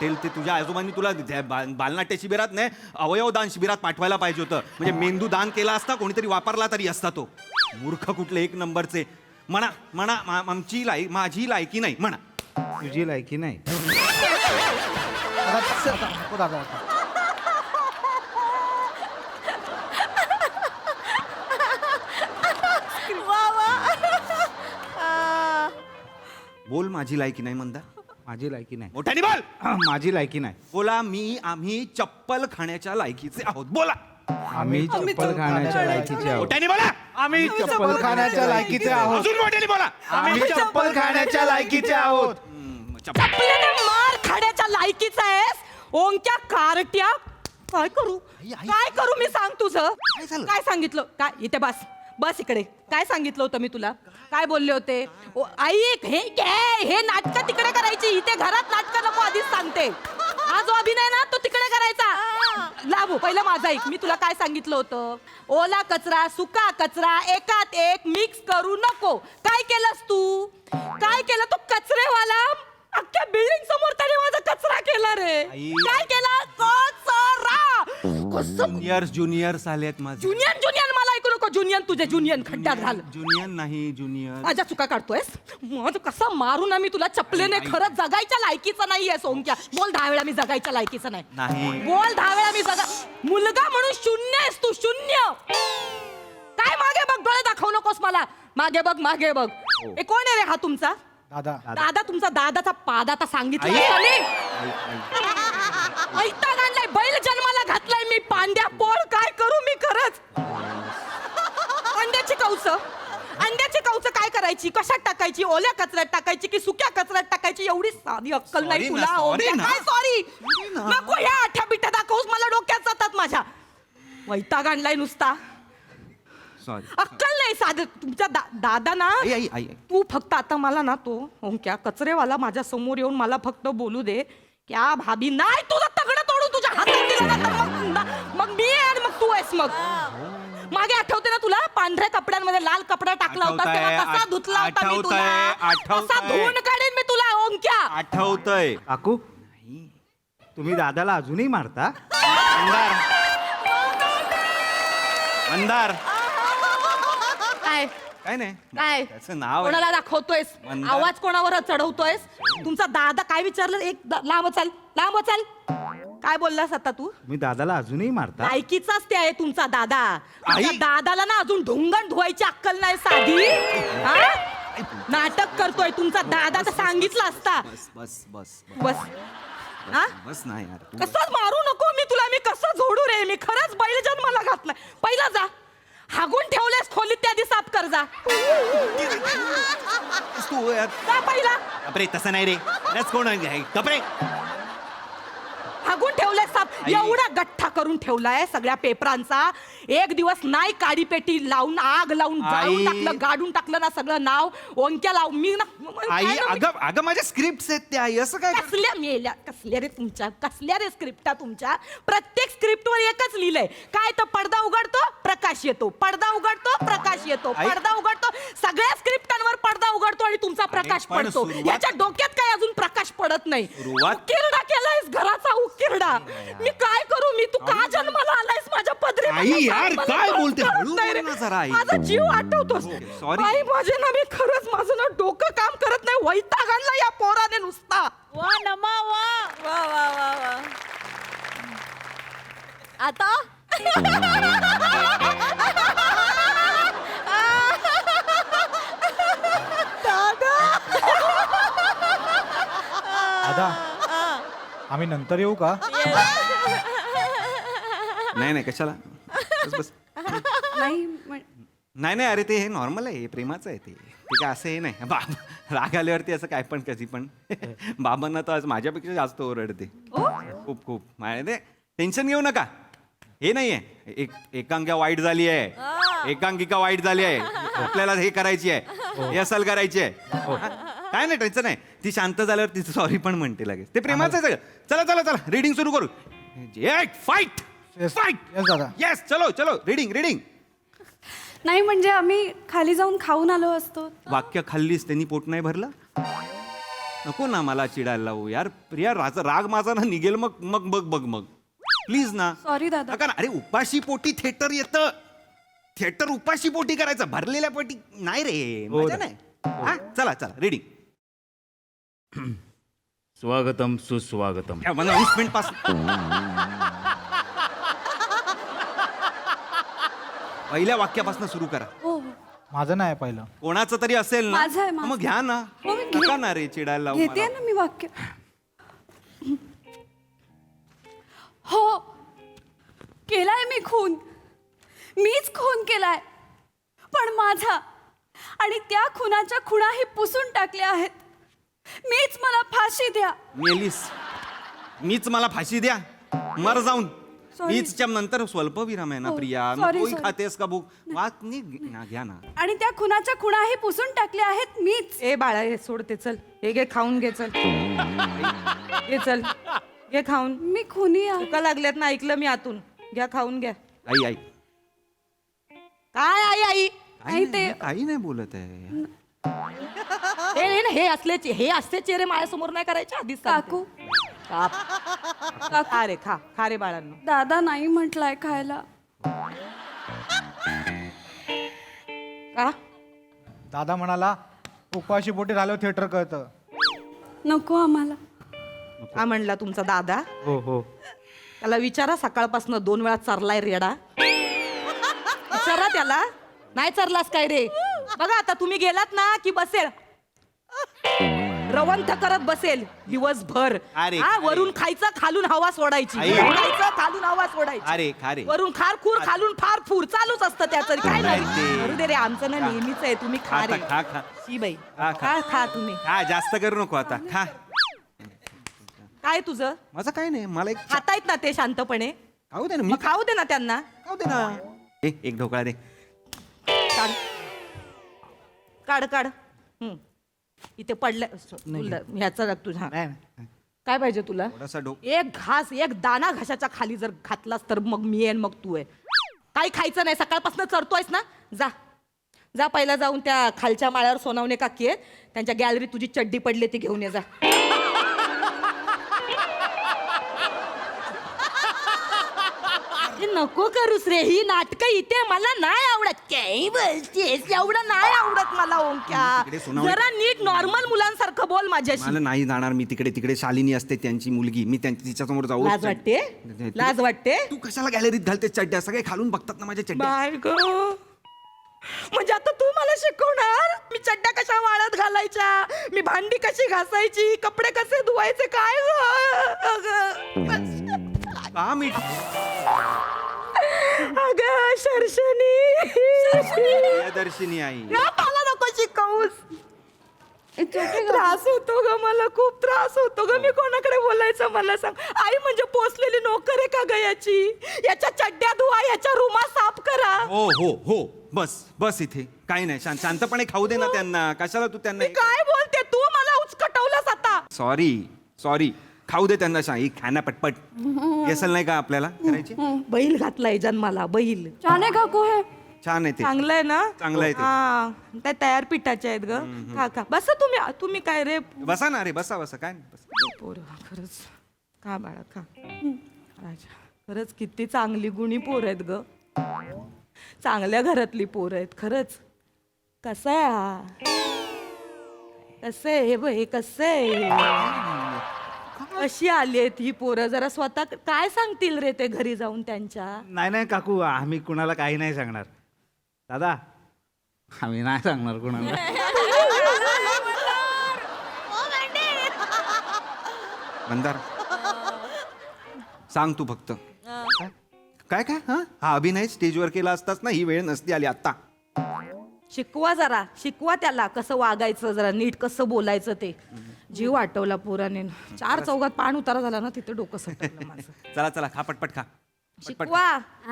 ते तुझ्या आजोबांनी तुला बालनाट्य शिबिरात नाही, अवयवदान शिबिरात पाठवायला पाहिजे होतं. म्हणजे मेंदू दान केला असता, कोणीतरी वापरला तरी असता तो. मूर्ख कुठले 1 नंबरचे. म्हणा माझी लायकी नाही म्हणा. तुझी लायकी नाही. बोल माझी लायकी नाही म्हणता. माझी लायकी नाही. मोठ्याने बोल. माझी लायकी नाही. बोला आम्ही चप्पल खाण्याच्या लायकीचे आहोत. बोला आम्ही चप्पल खाण्याच्या लायकीचे आहोत. मोठ्याने बोला. आम्ही चप्पल खाण्याच्या लायकीचे आहोत. अजून मोठ्याने बोला. आम्ही चप्पल खाण्याच्या लायकीचे आहोत. चपलेने मार खाण्याच्या लायकीचा आहेस ओंक्या कारट्या. काय करू मी सांग तुझं. काय सांगितलं, काय इथे बस इकडे. काय सांगितलं होतं मी तुला, काय बोलले होते. ऐक, हे नाटक तिकडे करायची, इथे घरात नाटक नको. आधीच सांगते, हा जो अभिनय ना तो तिकडे करायचा. लाभू पहिलं माझा ऐक. मी तुला काय सांगितलं होतं, ओला कचरा सुका कचरा एकात एक मिक्स करू नको. काय केलंस तू, काय केलं तू कचरेवाला. अख्ख्या बिल्डिंग समोर त्याने माझा कचरा केला रे. काय केला, कचरा. ज्युनियर्स आलेत माझे. जुनियन मला ऐकू नको. जुनियन तुझे जुनियन खड्ड्यात घाल. जुनियर नाही, जुनियर. माझ्या चुका काढतोयस. मग कसं मारू ना मी तुला चपलेने. खरंच जगायच्या लायकीचं नाहीये सोमक्या. बोल 10 वेळा मी जगायच्या लायकीचं नाही. बोल 10 वेळा मी मुलगा म्हणून शून्य आहेस तू, शून्य. काय मागे बघ, डोळे दाखवू नकोस मला. मागे बघ. हे कोण आहे रे हा तुमचा दादा. तुमचा दादाचा पादाता सांगितलं ऐकता आणलाय, बैल जन्माला घातलाय मी. पांड्या पोळ काय करू मी खरंच. अंड्याची कवच काय करायची, कशात टाकायची, ओल्या कचऱ्यात टाकायची की सुक्या कचऱ्यात टाकायची, एवढी साधी अक्कल नाही तुला. काय सॉरी नको, ह्या आठ्या बिठ्या दाखवूस मला डोक्यात जातात माझ्या. वैताग आणलाय नुसता. अक्कल नाही साधं. तुमच्या दादा ना, तू फक्त आता मला ना तो ओंक्या कचरेवाला माझ्या समोर येऊन मला फक्त बोलू दे, क्या भाभी नाही तुझं तगडं तोडू तुझ्या हातात. मग मी आणि मग तू आहेस. मग मागे आठवते ना तुला पांढऱ्या कपड्यांमध्ये लाल कपडा टाकला होता तेव्हा कसा धुतला होता मी तुला कसा धुवून काढेन मी तुला ओंक्या आठवतंय काकू तुम्ही दादाला अजूनही मारता? मंदार काय काय नाही काय त्याचं नाव आहे. कोणाला दाखवतोयस मंदार. आवाज कोणावर चढवतोयस तुमचा दादा काय विचारलं लांब चाल काय बोललास आता तू तुम्ही दादाला अजूनही मारता? लायकीचाच ते आहे तुमचा दादा आई. तुमच्या दादाला ना अजून ढुंगण धुवायची अक्कल नाही साधी हा? नाटक करतोय तुमचा दादा तर सांगितलं असता बस बस बस बस हा बस ना यार तू कसं मारू नको मी तुला मी कसं झोडू रे मी खरंच बैल जन्माला घातलाय पहिला जा हागून ठेवलेस खोलीत त्या दिवस साफ कर जा तू यार जा पहिला कपरे तसं नाही रे रस कोण आहे? कपरे हागून ठेवलाय साफ एवढा गठ्ठा करून ठेवलाय सगळ्या पेपरांचा एक दिवस नाही काडीपेटी लावून आग लावून जाळून आई. टाकलं गाडून टाकलं ना सगळं नाव ओंक्या लाव मी ना आई काय ना मी- अगं अगं माझ्या स्क्रिप्ट आहेत त्या आई असं काय कसल्या मेल्या कसल्या रे स्क्रिप्टा तुमच्या प्रत्येक स्क्रिप्ट वर एकच लिहिलंय काय तर पडदा उघडतो प्रकाश येतो पडदा उघडतो प्रकाश येतो आई. पडदा उघडतो सगळ्या स्क्रिप्टांवर पडदा उघडतो आणि तुमचा प्रकाश पण पडतो सुरुवात- याच्या डोक्यात काय अजून प्रकाश पडत नाही सुरुवात- उकिरडा केलायस घराचा उकिरडा मी काय करू मी तू का जन्माला आलायस माझ्या पदरी आई, मला यार, मला काय कळत बोलते? हळू नाही रे. बोल ना जरा, आई. माझा जीव आठवतोस sorry. आई माझे ना मी खरंच माझं ना डोकं काम करत नाही वैताग आणला या पोराने नुसता वा नमा वा वा वा वा वा आता दादा आम्ही नंतर येऊ का? नाही नाही कशाला बस बस नाही नाही अरे ते हे नॉर्मल आहे हे प्रेमाचं आहे ते काय असं हे नाही बाब राग आल्यावरती असं काय पण कधी पण बाबांना तर आज माझ्यापेक्षा जास्त ओरडते खूप खूप ते टेन्शन घेऊ नका हे नाहीये एकांकिका वाईट झाली आहे एकांकिका वाईट झाली आहे आपल्याला हे करायची आहे हे असल करायची आहे काय नाही टेन्शन नाही ती शांत झाल्यावर ती सॉरी पण म्हणते लगेच ते प्रेमाचं आहे सगळं चला चला चला रीडिंग सुरू करू फाईट फाईट येस दादा. येस चलो चलो रीडिंग रीडिंग नाही म्हणजे आम्ही खाली जाऊन खाऊन आलो असतो वाक्य खाल्लीस त्यांनी पोट नाही भरलं नको ना मला चिडायला लावू यार प्रिया राग माझा ना निघेल मग मग बघ बघ मग प्लीज ना सॉरी दादा नका ना अरे उपाशी पोटी थिएटर येतं थिएटर उपाशी पोटी करायचं भरलेल्या पोटी नाही रे मजा नाही हा चला चला रेडी स्वागतम सुस्वागतम. मला 20 मिनिट पास पहिल्या वाक्यापासून सुरू करा हो माझं नाही पहिलं. कोणाचं तरी असेल ना माझं आहे, माझं. मग घ्या ना हो, मी घे- नका ना रे चिडायला लावू घेते मला. ना मी वाक्य हो केलाय मी खून मीच खून केलाय पण माझा आणि त्या खुनाच्या खुणाही पुसून टाकल्या आहेत मीच मला फाशी द्या मेलीस मीच मला फाशी द्या मर जाऊन Sorry. मीच नंतर स्वल्प विराम आहे ना हो, प्रिया मग sorry, पोळी sorry. खातेस का भूक वाच घ्या ना आणि त्या खुनाच्या खुणाही पुसून टाकल्या आहेत मीच ए बाळा हे सोड ते चल हे घे खाऊन घे चल घे चल घे खाऊन मी खुनी आहे का लागल्यात ना ऐकलं मी आतून घ्या खाऊन घ्या आई आई काय आई आई काही नाही, काही नाही बोलत आहे हे असले चेहरे माझ्यासमोर नाही करायचे आधीच काकू खा रे खा रे बाळांनो दादा नाही म्हटलाय खायला का दादा म्हणाला उपाशी पोटी राहिल्यावर थिएटर कळतं. नको आम्हाला हा म्हणला तुमचा दादा हो हो त्याला विचारा सकाळपासून 2 वेळा चरलाय रेडा विचारा त्याला नाही चरलास काय रे बघा आता तुम्ही गेलात ना की बसेल रवंथ करत बसेल दिवसभर अरे, हा, अरे. वरून खायचं खालून हवा सोडायची आई. वरून खायचं खालून हवा सोडायची अरे खारे वरून खार खूर खालून फार फूर चालूच असतं त्याचं काय नाही नाही ते. अरे दे रे आमचं ना नेहमीच आहे तुम्ही खा रे खा खा शी बाई खा, खा. खा खा तुम्ही खा जास्त करू नको आता खा काय तुझं माझं काही नाही मला एक खातायत ना ते शांतपणे खाऊ दे ना मी मग खाऊ दे ना त्यांना खाऊ दे ना एक ढोकळा दे काढ काढ काढ इथे पडलं ह्याचा तुझा काय पाहिजे तुला थोडासा एक घास एक दाना घशाच्या खाली जर घातलास तर मग मी आहे मग तू आहे काही खायचं नाही, सकाळपासून चढतोयस ना. जा जा, पहिला जाऊन त्या खालच्या माळ्यावर सोनावणे काकी आहे, त्यांच्या गॅलरीत तुझी चड्डी पडली ती घेऊन ये जा. हे नको करूस रे, ही नाटकं इथे मला नाही आवडत. काही बोलतेस, एवढं नाही आवडत मला ओंक्या. तिकडे सोनावणे- जरा नीट नॉर्मल मुलांसारखं बोल माझ्याशी. मला नाही जाणार मी तिकडे. तिकडे शालिनी असते त्यांची मुलगी, मी तिच्यासमोर जाऊ. लाज वाटते, लाज वाटते. तू कशाला गॅलरीत घालते चड्ड्या? सगळे खालून बघतात ना माझ्या चड्ड्या. बाय ग, म्हणजे आता तू मला शिकवणार मी चड्ड्या कशा वाळत घालायच्या, मी भांडी कशी घासायची, कपडे कसे धुवायचे, काय का मी अगं शर्षणी, दर्शिनी आई? मला नको शिकवूस. त्रास होतो ग, मला खूप त्रास होतो ग. मी कोणाकडे बोलायचं मला सांग. आई म्हणजे पोचलेली नोकर आहे का ग याची? याच्या चड्ड्या धुवा, याच्या रुमा साफ करा. हो हो हो, बस बस इथे. काही नाही, शांतपणे खाऊ दे ना त्यांना. कशाला तू त्यांना? मी काय बोलते, तू मला उचकटवलंस आता. सॉरी सॉरी, खाऊ दे त्यांना. शाही खाना पटपट. येसल नाही का आपल्याला करायची? बैल घातलाय जन्माला, बैल. छान आहे काकू हे. छान आहे ते. चांगलं आहे ना? चांगलं आहे ते. हा, त्या तयार पिठाचे आहेत ग. खा खा, बसा तुम्ही. तुम्ही काय रे बसा ना रे, बसा बसा. काय नाही, बसा. पोर, खरंच खा बाळा खा. राजा, खरंच किती चांगली गुणी पोर आहेत ग. चांगल्या घरातली पोर आहेत खरंच. कसं आहे हा? कसं आहे हे बघ, हे कसं आहे? कशी आली आहेत ही पोरं? जरा स्वतः काय सांगतील रे ते घरी जाऊन त्यांच्या? नाही नाही काकू, आम्ही कुणाला काही नाही सांगणार. दादा, आम्ही नाही सांगणार कुणाला. मंदार, सांग तू फक्त. काय काय? हा अभिनय स्टेजवर केला असतास ना, ही वेळ नसती आली आता. शिकवा जरा, शिकवा त्याला कसं वागायचं, जरा नीट कसं बोलायचं ते. जीव आटवला पोराने. 4 चौघात पाण उतारा झाला ना, तिथे डोकं सटकलं माझं. चला चला, खा पटपट खा. शिकवा.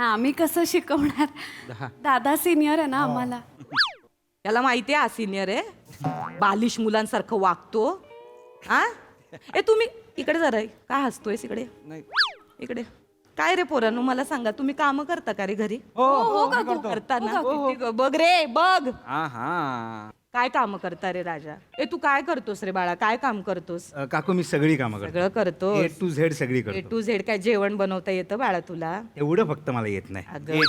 आम्ही कसं शिकवणार? दादा सिनियर आहे ना आम्हाला. त्याला माहितीये हा सिनियर आहे, बालिश मुलांसारखं वागतो. हा ए, तुम्ही इकडे जरा, काय हसतोयस इकडे? नाही. इकडे काय रे पोरांनो, मला सांगा, तुम्ही काम करता का रे घरी? हो करता ना? किती बघ रे बघ, हा हा. काय काम करता रे राजा? ए, तू काय करतोस रे बाळा? काय काम करतोस? काकू, मी सगळी कामं करतो. सगळं करतो. A to Z सगळी ए करतो. To Z. काय जेवण बनवता येतं बाळा तुला? एवढं फक्त मला येत नाही. अगं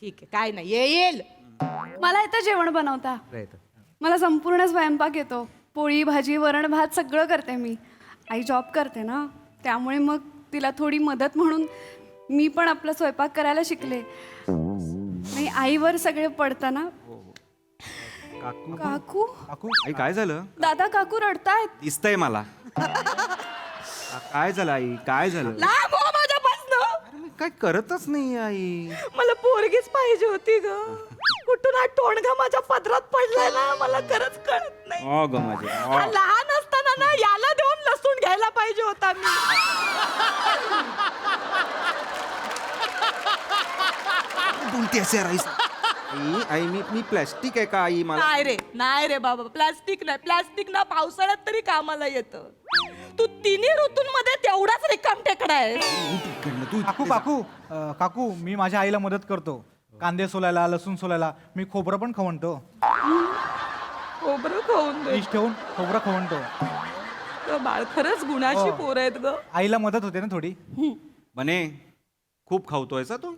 ठीक आहे, काय नाही, येईल. मला येतं जेवण बनवता. राहतं. मला संपूर्ण स्वयंपाक येतो. पोळी भाजी वरण भात सगळं करते मी. आई जॉब करते ना, त्यामुळे मग तिला थोडी मदत म्हणून मी पण आपला स्वयंपाक करायला शिकले. आणि आईवर सगळे पडतं ना. काकू काकू, आई, काय झालं? दादा काकू रडतायत. दिसतंय मला. काय झालं आई? काय झालं? लांब हो माझ्यापासनं. अरे, मी काय करतच नाही आई. मला पोरगीच पाहिजे होती ग. कुठून हा टोणगा माझ्या पदरात पडलाय ना, मला खरंच कळत नाही. हो ग माझे. हा लहान असताना ना याला देऊन लसूण घ्यायला पाहिजे होता मी. बोलते असे आई? आई, मी प्लॅस्टिक आहे का आई? मला नाही रे, नाही रे बाबा, प्लास्टिक नाही. प्लास्टिक ना पावसाळ्यात तरी कामाला येतं. तू तिन्ही ऋतूंमध्ये तेवढाच रिकाम टेकडा आहे. काकू काकू काकू, मी माझ्या आईला मदत करतो. कांदे सोलायला, लसूण सोलायला. मी खोबरं पण खवणतो. खोबरं खाऊन दे ईश ठेवून खोबरं खवणतो. ग बाळ, खरंच गुणाची हो. पोर आहेत ग. आईला मदत होते ना थोडी. बने, खूप खावतोय सा तू.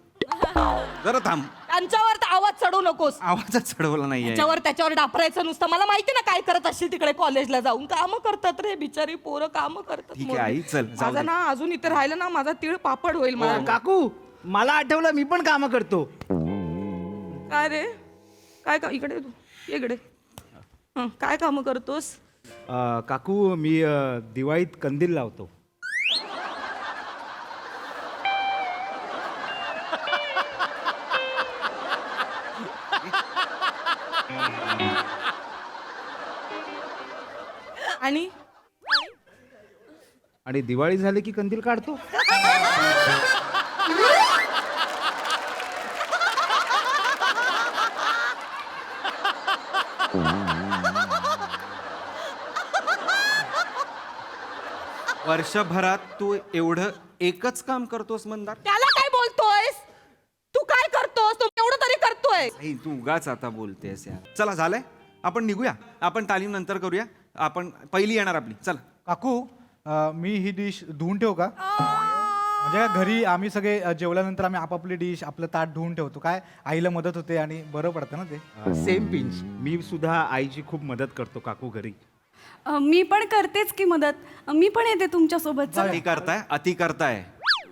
जरा थांब. त्यांच्यावर तर आवाज चढवू नकोस. आवाजच चढवला नाहीये. त्याच्यावर डापरायचं नुसतं. मला माहिती ना काय करत असशील तिकडे कॉलेजला जाऊन. कामं करतात रे बिचारी पोरं, कामं करतात. ठीक आहे आई, चल जाऊ माझा दे. ना अजून इथे राहिलं ना, माझा तीळ पापड होईल. मला काकू, मला आठवलं, मी पण कामं करतो. काय रे? काय का इकडे तू इकडे. काय कामं करतोस? काकू, मी दिवाळीत कंदील लावतो. आणि दिवाळी झाली की कंदील काढतो. वर्षभरात तू एवढं एकच काम करतोस मंदार? त्याला काय बोलतोयस? तू काय करतोस? आहे आई, तू उगाच आता बोलतेस यार. चला झालंय, आपण निघूया. आपण तालीम नंतर करूया. आपण पहिली येणार आपली. चला. काकू मी ही डिश धुवून ठेवू का म्हणजे घरी आम्ही सगळे जेवल्यानंतर आम्ही आपापली डिश आपलं ताट धुवून ठेवतो काय आईला मदत होते आणि बरं पडतं ना ते. Same pinch. मी सुद्धा आईची खूप मदत करतो काकू घरी. मी पण करतेच की मदत मी पण येते तुमच्या सोबत अति करताय.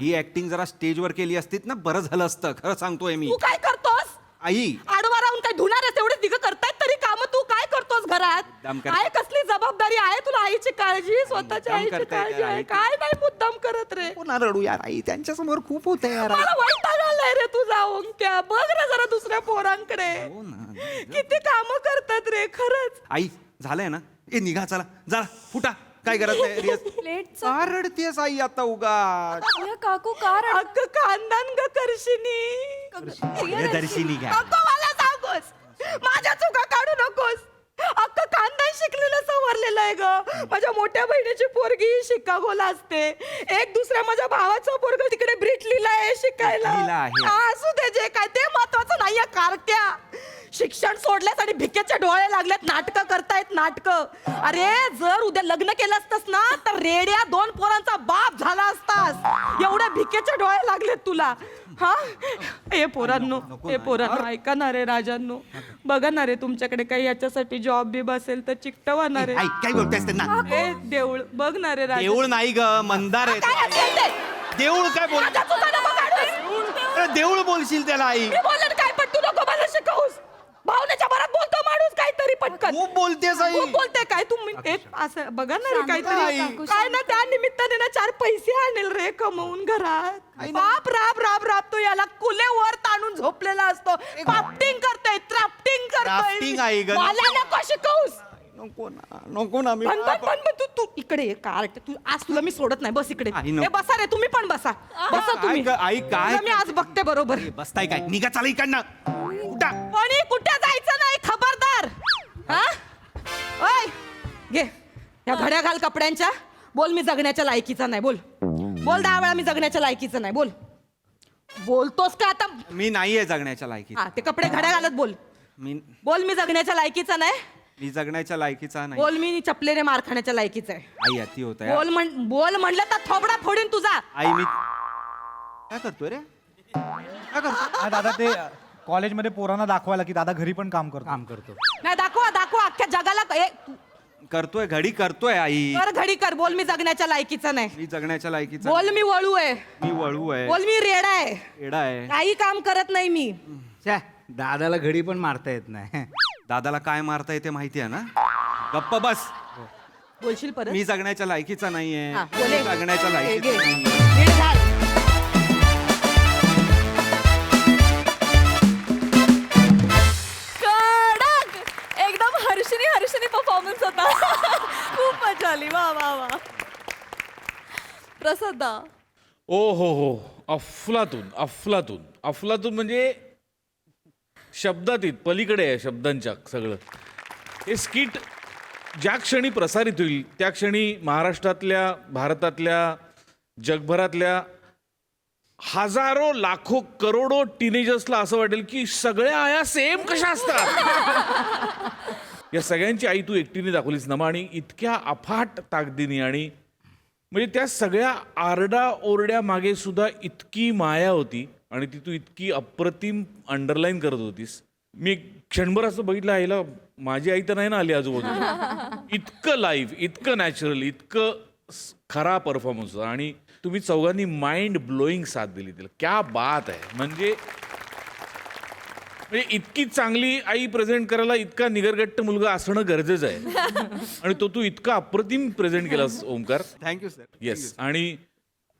ही ऍक्टिंग जरा स्टेजवर केली असतीत ना बरं झालं असतं. खरं सांगतोय मी. तू काय करतोस आई, आडवा राहून काय धुणार आहेस एवढे तिघ करतायत तरी काम तू काय करतोस घरात मुद्दाम करते. काय कसली जबाबदारी आहे तुला आईची काळजी स्वतःच्या मुद्दाम आईची करते काळजी काय आहे आई? काय नाही मुद्दाम करत रे पुन्हा रडू यार आई, त्यांच्या समोर खूप होत यार आई. मला वैताग आलाय रे तुझा ओंक्या बघ रे जरा दुसऱ्या पोरांकडे हो ना. किती काम करतात रे खरंच आई झालंय ना. ए निघा, चला जरा फुटा. काय करत नाही रियाज. प्लेटचं का रडतेस आई आता उगा? काकू का अख्खं खानदान ग करशिनी दर्शिनी घ्या. नको मला सांगूस माझ्या चुका काढू नकोस अख्खं खानदान शिकलेलं सवरलेलं आहे ग. माझ्या मोठ्या बहिणीची पोरगी शिकागोला असते. एक दुसऱ्या माझ्या भावाचं पोरग तिकडे ब्रिटलीला आहे शिकायला. ब्रिटलीला आहे. असू दे जे काय ते महत्वाचं नाहीये कारट्या. शिक्षण सोडल्यास आणि भिकेचे डोळे लागलेत नाटकं करतायत नाटकं. अरे जर उद्या लग्न केलं असतंस ना तर रेड्या 2 पोरांचा बाप झाला असतास. एवढे भिकेचे डोळे लागलेत तुला. हा ए पोरांनो ए पोरांनो ऐका ना रे राजांनो बघा ना रे तुमच्याकडे काही याच्यासाठी जॉब बिब असेल तर चिकटवा ना रे. आई काय बोलतेस त्यांना? ए देऊळ बघ ना रे राजा. देऊळ नाही ग, मंदार आहे. काय असेल ते? देऊळ काय बोल? माझ्या चुका नको काढूस. अरे देऊळ बोलशील त्याला आई. मी बोलेन काय पण तू नको मला शिकवूस. भावनेच्या भरात बोलतो माणूस काहीतरी पटकन. खूप बोलतेस आई. खूप बोलते काय तुम्ही एक असं बघा ना रे काहीतरी काय ना त्या निमित्ताने ना 4 पैसे आणेल रे कमवून घरात. बाप राब राब राब तो याला कुलेवर ताणून झोपलेला असतो. क्राफ्टिंग करतोय क्राफ्टिंग Crafting आई करतोय. गं. मला नको शिकवूस. नको ना मी. पण तू इकडे ये कार्ट तू आज तुला मी सोडत नाही बस इकडे. आई, नको. ए बसा रे तुम्ही पण बसा बसा तुम्ही. आई काय? तुला मी आज बघते बरोबर. बसताय काय? निघा चाल इकडनं. उठा. कोणी कुठे जायचं नाही खबरदार. हा ओय घे या घड्या घाल कपड्यांच्या. बोल मी जगण्याच्या लायकीचा नाही. बोल बोल 10 वेळा मी जगण्याच्या लायकीचा नाही. बोल बोलतोस का आता? मी नाहीये जगण्याच्या लायकी. हा ते कपडे घड्या घालत बोल. मी बोल मी जगण्याच्या लायकीचा नाही. मी जगण्याच्या लायकीचा नाही. बोल मी चपलेने मार खाण्याच्या लायकीचा आहे. आई अति होत आहे. बोल म्हणलं तर थोबडा फोडीन तुझा. आई मी काय करतोय रे? काय करतो? हा, दादा ते कॉलेजमध्ये पोरांना दाखवायला की दादा घरी पण काम करतो. नाही दाखवा दाखवा अख्ख्या जगाला करतोय घडी करतोय आई. कर घडी कर. बोल मी जगण्याच्या लायकीचा नाही. मी जगण्याच्या लायकीचा. बोल मी वळू आहे. मी वळू आहे. बोल मी रेडा आहे. एडा आहे. काही काम करत नाही मी. छे, दादाला घडी पण मारता येत नाही. दादाला काय मारता येते माहिती आहे ना? गप्प बस. बोलशील परत. मी जगण्याच्या लायकीचा नाहीये. हा, बोले. मी जगण्याच्या घे, लायकीचा घे. नाहीये. नीट घाल. कडक एकदम हर्षिनी परफॉर्मन्स होता. खूप मजा आली. वा वा वा प्रसाद. ओ हो अफलातून अफलातून अफलातून म्हणजे शब्दात पलीकडे आहे शब्दांच्या सगळं. हे स्किट ज्या क्षणी प्रसारित होईल त्या क्षणी महाराष्ट्रातल्या भारतातल्या जगभरातल्या हजारो लाखो करोडो टीनेजर्सला असं वाटेल की सगळ्या आया सेम कशा असतात. या सगळ्यांची आई तू एकटीने दाखवलीस नमा आणि इतक्या अफाट ताकदीने आणि म्हणजे त्या सगळ्या आरडा ओरड्या मागे सुद्धा इतकी माया होती आणि ती तू इतकी अप्रतिम अंडरलाईन करत होतीस. मी क्षणभर असं बघितलं आईला माझी आई तर नाही ना आली आजूबाजूला. इतकं लाईव्ह इतकं नॅचरल इतकं खरा परफॉर्मन्स होता आणि तुम्ही चौघांनी माइंड ब्लोईंग साथ दिली तिला. क्या बात आहे. म्हणजे इतकी चांगली आई प्रेझेंट करायला इतका निगरगट्ट मुलगा असणं गरजेचं आहे आणि तो तू इतका अप्रतिम प्रेझेंट केलास ओमकार. Thank you sir. येस. आणि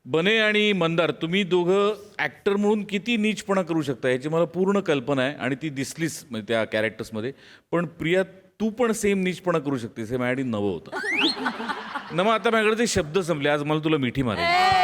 बने आणि मंदार तुम्ही दोघं ॲक्टर म्हणून किती नीचपणा करू शकता याची मला पूर्ण कल्पना आहे आणि ती दिसलीच म्हणजे त्या कॅरेक्टर्समध्ये. पण प्रिया तू पण सेम नीचपणा करू शकतेस हे माझ्यासाठी नवं होतं. नमा आता माझ्याकडे शब्द संपले. आज मला तुला मिठी मारेल.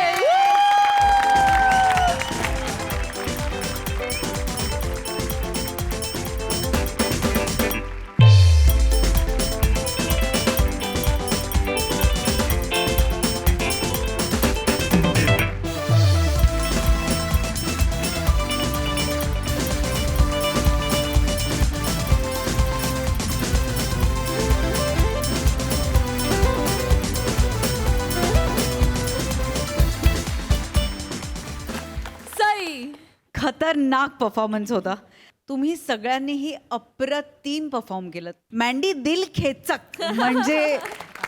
खतरनाक परफॉर्मन्स होता. तुम्ही सगळ्यांनीही अप्रतिम परफॉर्म केलं. मँडी दिल खेचक म्हणजे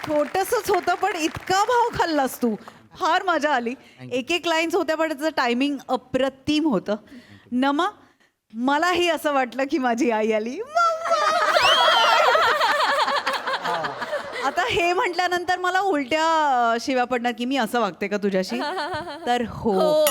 छोटंसंच होतं पण इतका भाव खाल्लास तू. फार मजा आली. एक एक लाईन्स होत्या पण त्याचं टायमिंग अप्रतिम होतं. नमा मलाही असं वाटलं की माझी आई आली. आता हे म्हटल्यानंतर मला उलट्या शिव्या पडणार की मी असं वागते का तुझ्याशी. तर हो.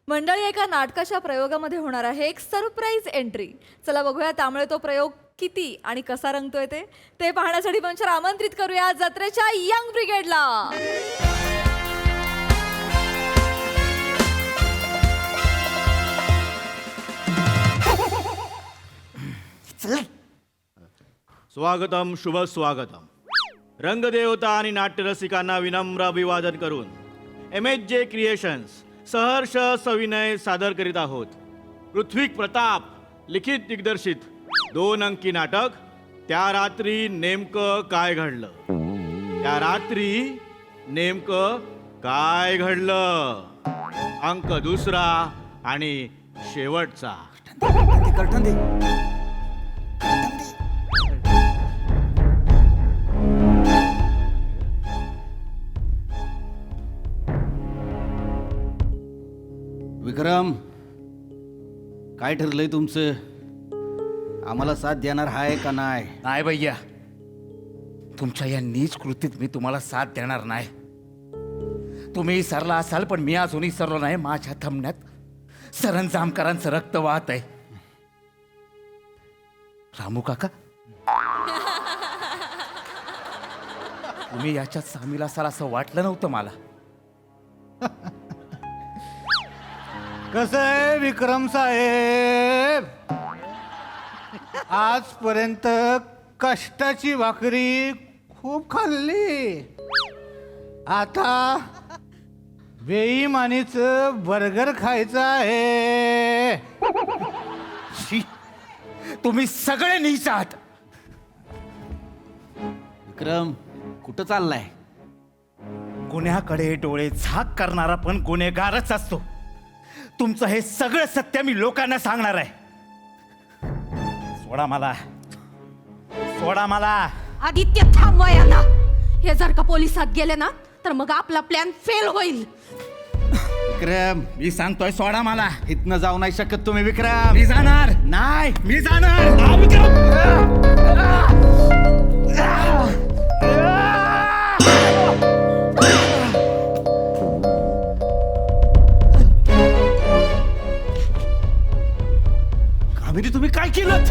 मंडळी, एका नाटकाच्या प्रयोगामध्ये होणार आहे एक सरप्राईज एंट्री. चला बघूया त्यामुळे तो प्रयोग किती आणि कसा रंगतोय ते पाहण्यासाठी मंचावर आमंत्रित करूया जत्रेच्या यंग ब्रिगेडला. स्वागतम, शुभ स्वागतम. रंगदेवता आणि नाट्यरसिकांना विनम्र अभिवादन करून MHJ क्रिएशन्स सहर्ष सविनय सादर करीत आहोत पृथ्वीक प्रताप लिखित दिग्दर्शित 2 अंकी नाटक त्या रात्री नेमकं काय घडलं. त्या रात्री नेमकं काय घडलं. अंक 2 आणि शेवटचा. विक्रम, काय ठरलंय तुमचं? आम्हाला साथ देणार आहे का नाही? नाही भैया, तुमच्या या नीच कृतीत मी तुम्हाला साथ देणार नाही. तुम्ही विसरला असाल पण मी अजून विसरलो नाही. माझ्या थंबण्यात सरंजामकरांचं रक्त वाहत आहे. रामू काका, तुम्ही याच्यात सामील असाल असं वाटलं नव्हतं मला. कसं आहे विक्रम साहेब, आजपर्यंत कष्टाची भाकरी खूप खाल्ली. आता बेईमानीचं बर्गर खायचं आहे. शी, तुम्ही सगळे नीच आहात. विक्रम, कुठं चाललाय? गुन्ह्याकडे डोळे झाक करणारा पण गुन्हेगारच असतो. तुमचं हे सगळं सत्य मी लोकांना सांगणार आहे. सोडा मला, सोडा मला. आदित्य, थांबवा यांना. हे जर का पोलिसात गेले ना तर मग आपला प्लॅन फेल होईल. विक्रम, मी सांगतोय सोडा मला. इथनं जाऊ नाही शकत तुम्ही. विक्रम, मी जाणार नाही, मी जाणार. कामिनी, तुम्ही काय केलं?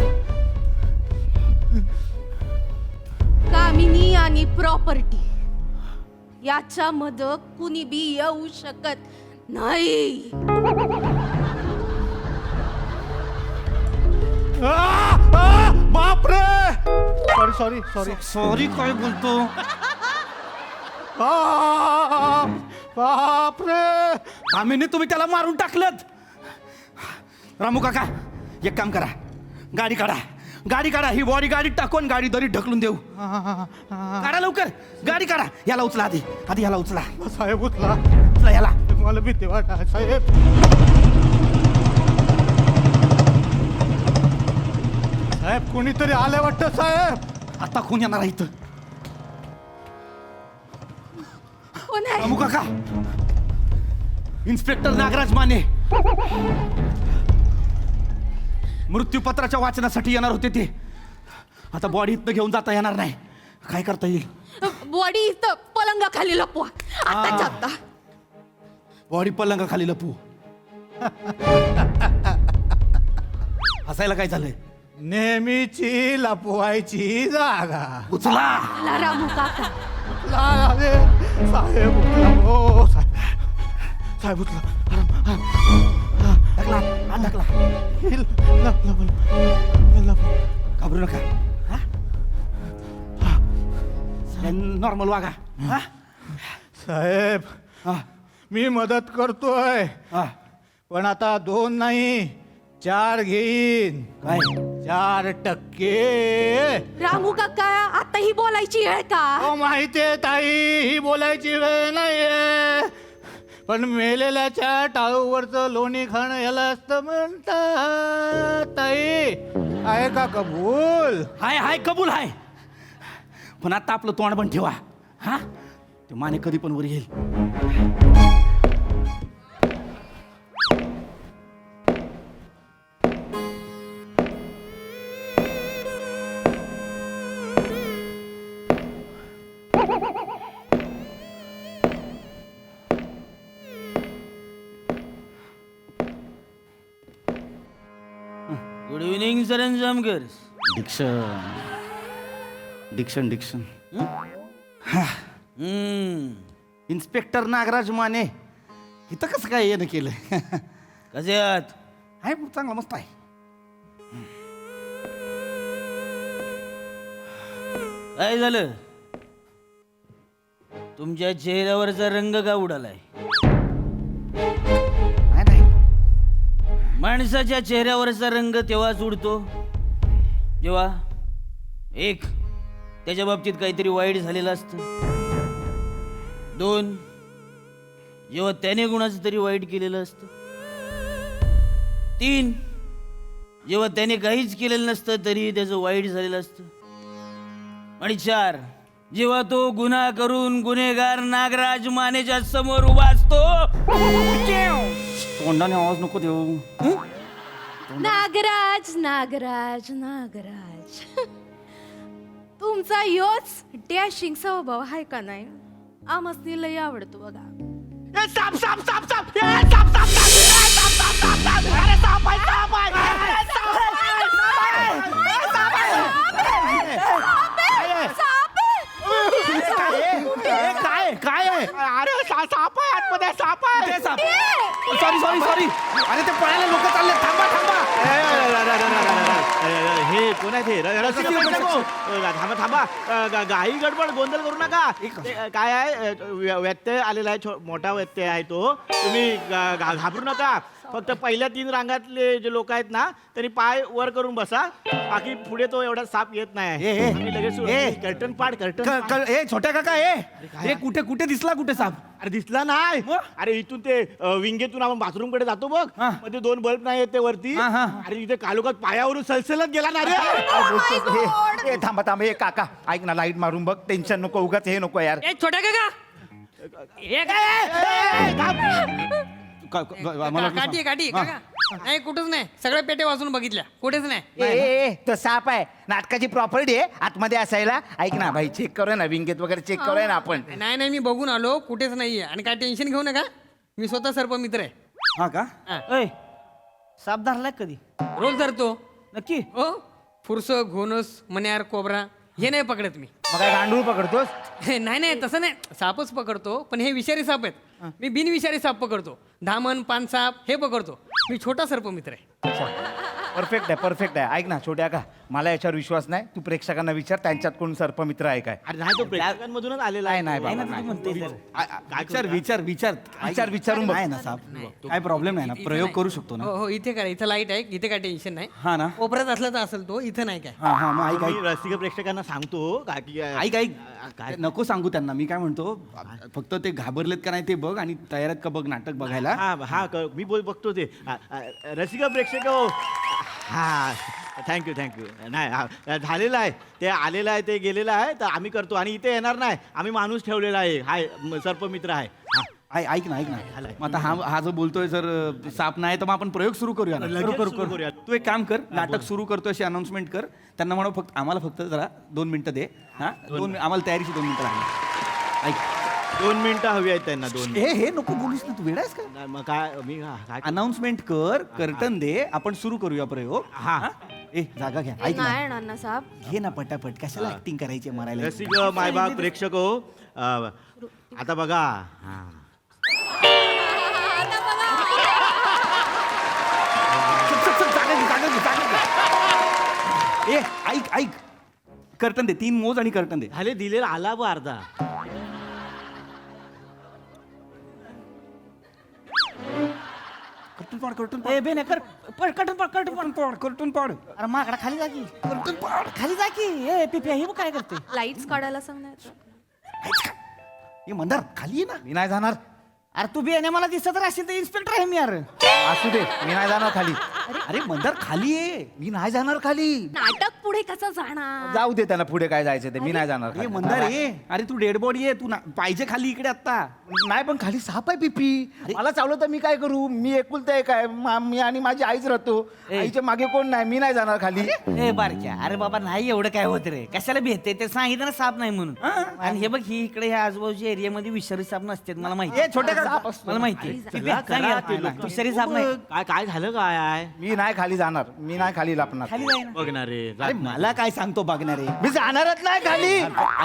कामिनी आणि प्रॉपर्टी याच्यामध्ये कुणी बी येऊ शकत नाही. बापरे, सॉरी सॉरी सॉरी सॉरी काय बोलतो? बापरे. कामिनी, तुम्ही त्याला मारून टाकलं. रामू काका, एक काम करा, गाडी काढा, गाडी काढा. ही बॉडी गाडीत टाकून गाडी दरीत ढकलून देऊ. काढा लवकर, गाडी काढा. याला उचला, आधी आधी याला उचला. साहेब उचला, उचला याला. मला भीती वाटत साहेब. साहेब कोणीतरी आलं वाटतं साहेब. आता कोण येणार आहे इथं? कोण आहे? रामू काका, इन्स्पेक्टर नागराज माने मृत्यूपत्राच्या वाचनासाठी येणार होते. ते आता बॉडी इथनं घेऊन जाता येणार नाही. काय करता येईल? बॉडी इथं पलंगाखाली लपवा आताच्या आता. बॉडी पलंगाखाली लपू. हसायला काय झालंय? नेहमीची लपवायची जागा. उचला. आला रामू काका. साहेब उचला. हो साहेब, साहेब उचला. टाकला, हात टाकला. घाबरू नका. नॉर्मल वागा. साहेब, मी मदत करतोय पण आता 2 नाही 4 घेईन. काय? 4%. रामू काका, आता ही बोलायची वेळ का? हो माहितीये ताई, ही बोलायची वेळ नाहीये, पण मेलेल्याच्या टाळूवरचं लोणी खाणं याला असतं म्हणतात. ताई आहे का कबूल? हाय हाय कबूल हाय, पण आता आपलं तोंड पण ठेवा. हा ते माने कधी पण वर येईल. Good evening Saranjamkar. डिक्शन इन्स्पेक्टर नागराज माने इथं कसं काय येणं केलं? कसे आहात? आहे चांगला मस्त आहे. काय झालं? तुमच्या चेहऱ्यावरचा रंग का उडालाय? नाही नाही माणसाच्या चेहऱ्यावरचा रंग तेव्हाच उडतो जेव्हा एक, त्याच्या बाबतीत काहीतरी वाईट झालेलं असतं. दोन, जेव्हा त्याने कुणाचं तरी वाईट केलेलं असतं. तीन, जेव्हा त्याने काहीच केलेलं नसतं तरी त्याचं वाईट झालेलं असतं. आणि चार, जेव्हा तो गुन्हा करून गुन्हेगार नागराज मानेच्या समोर उभा असतो. तोंडाने आवाज नको देऊ. नागराज नागराज नागराज तुमचा योच डॅशिंग स्वभाव आहे का नाही? आमसनी लय आवडतो बघा. साप साप साप साप साप साप साप साप अरे साप आहे, साप आहे. काय आहे? अरे साप आहे आतमध्ये, साप आहे. सॉरी अरे ते पळायला लोक चालले. थांबा हे कोण आहे ते? थांबा थांबा, घाई गडबड गोंधळ करू नका. ते, काय आहे, व्यत्यय आलेला आहे, मोठा व्यत्यय आहे तो. तुम्ही घाबरू नका. फक्त पहिल्या 3 रांगातले जे लोक आहेत ना, त्यांनी पाय वर करून बसा. बाकी पुढे तो एवढा साप येत नाही. आम्ही लगेच कर्टन पाड, कर्टन. ए छोट्या काका ए कुठे दिसला कुठे साप? अरे दिसला नाही. अरे इथून ते विंगेतून आपण बाथरूम कडे जातो बघ, मध्ये 2 बल्ब नाही येते वरती. अरे इथे कालोखात पायावरून सलसलत गेला ना रे. थांबा हे काका, ऐक ना, लाईट मारून बघ. टेन्शन नको, उगाच हे नको यार. छोट्या काका काठी काका नाही, कुठंच नाही. सगळ्या पेटे वाजून बघितल्या, कुठेच नाही. तो साप आहे, नाटकाची प्रॉपर्टी आहे, आतमध्ये असायला. ऐक ना भाई, चेक करूया ना, विंगेत वगैरे चेक करूया ना आपण. नाही मी बघून आलो, कुठेच नाहीये. आणि काय टेन्शन घेऊ नका, मी स्वतः सर्प मित्र आहे. हा का? साप धरलाय कधी? रोज धरतो. नक्की? हो, फुरस, घोनस, मन्यार, कोबरा हे नाही पकडत मी. मग काय गांडूळ पकडतोस? नाही तसं नाही, सापच पकडतो. पण हे विषारी साप आहेत. मी बिनविषारी साप पकडतो. धामण, पानसाप हे पकडतो. मी छोटा सर्प मित्र आहे. परफेक्ट आहे. ऐक ना छोट्या का, मला याच्यावर विश्वास नाही. तू प्रेक्षकांना विचार, त्यांच्यात कोण सर्पमित्र आहे काय. अरे नाही, तो प्रेक्षकांमधूनच आलेला आहे. नाही विचारून बघ. आहे ना साप, काय प्रॉब्लेम नाही ना, प्रयोग करू शकतो ना. हो इथे करा, इथं लाईट आहे, इथे काय टेन्शन नाही. हा ना. कोपऱ्यात असला तर असेल तो, इथं नाही काय. हा मग ऐक मी रसिक प्रेक्षकांना सांगतो का की ऐक नको सांगू त्यांना. मी काय म्हणतो, फक्त ते घाबरलेत का नाही ते बघ, आणि तयार आहेत का बघ नाटक बघायला. मी बघतो ते. रसिक प्रेक्षक हो, हा थँक्यू नाही झालेलं आहे, ते आलेलं आहे, ते गेलेलं आहे. तर आम्ही करतो आणि इथे येणार नाही. आम्ही माणूस ठेवलेला आहे, हाय सर्पमित्र आहे. ऐक ना मग आता हा जो बोलतोय, जर साप नाही तर मग आपण प्रयोग सुरू करूया ना. करूया. तू एक काम कर, नाटक सुरू करतो अशी अनाउन्समेंट कर. त्यांना म्हणा फक्त आम्हाला फक्त जरा 2 मिनिटं दे. आम्हाला तयारीची 2 मिनिटं लागली. ऐक, 2 मिनिटं हवी आहेत त्यांना. 2 हे नको बोलूस ना, तू वेडायस का? मग काय मी काय अनाउन्समेंट कर, कर्टन दे, आपण सुरू करूया प्रयोग. जागा घ्या. ऐक नाही येणार ना साप. घे ना पटापट, कशाला ऍक्टिंग करायची मारायला. रसिक मायबाग प्रेक्षक हो, आता बघा. ऐक कर्टन दे, 3 मोज आणि कर्टन दे. झाले दिलेला आला बा अर्धा. कर्टून पाड कर्टून ए बे कर कर्टून पाड कर्टून पाड अरे माकडा खाली जा की कर्टून पाड खाली जा की ए पिपिया हे काय करते लाईट्स काढायला सांगणार हे मंदार खाली ये ना मी नाही जाणार अरे तू बी मला दिसत राहशील तर इन्स्पेक्टर आहे मी यार असू दे मी नाही जाणार खाली अरे मंदार खाली ये मी नाही जाणार खाली नाटक पुढे कसं जाणार जाऊ दे त्याला पुढे काय जायचं ते मी नाही जाणार अरे मंदार ये अरे तू डेड बॉडी आहे तू पाहिजे खाली इकडे आता नाही पण खाली साप आहे पिपी मला चावलं तर मी काय करू मी एकुलता एक आहे मी आणि माझी आईच राहतो आईच्या मागे कोण नाही मी नाही जाणार खाली ए बारक्या अरे बाबा नाही एवढं काय होत रे कशाला भेटते ते सांगितलं ना साप नाही म्हणून आणि हे बघ ही इकडे ह्या आजूबाजूच्या एरियामध्ये विषारी साप नसते मला माहिती छोटे मला माहिती विषारी साप नाही काय झालं काय आहे मी नाही खाली जाणार मी नाही खाली लपणार खाली जाई ना बघणार रे अरे मला काय सांगतो बघणारे मी जाणारच नाही खाली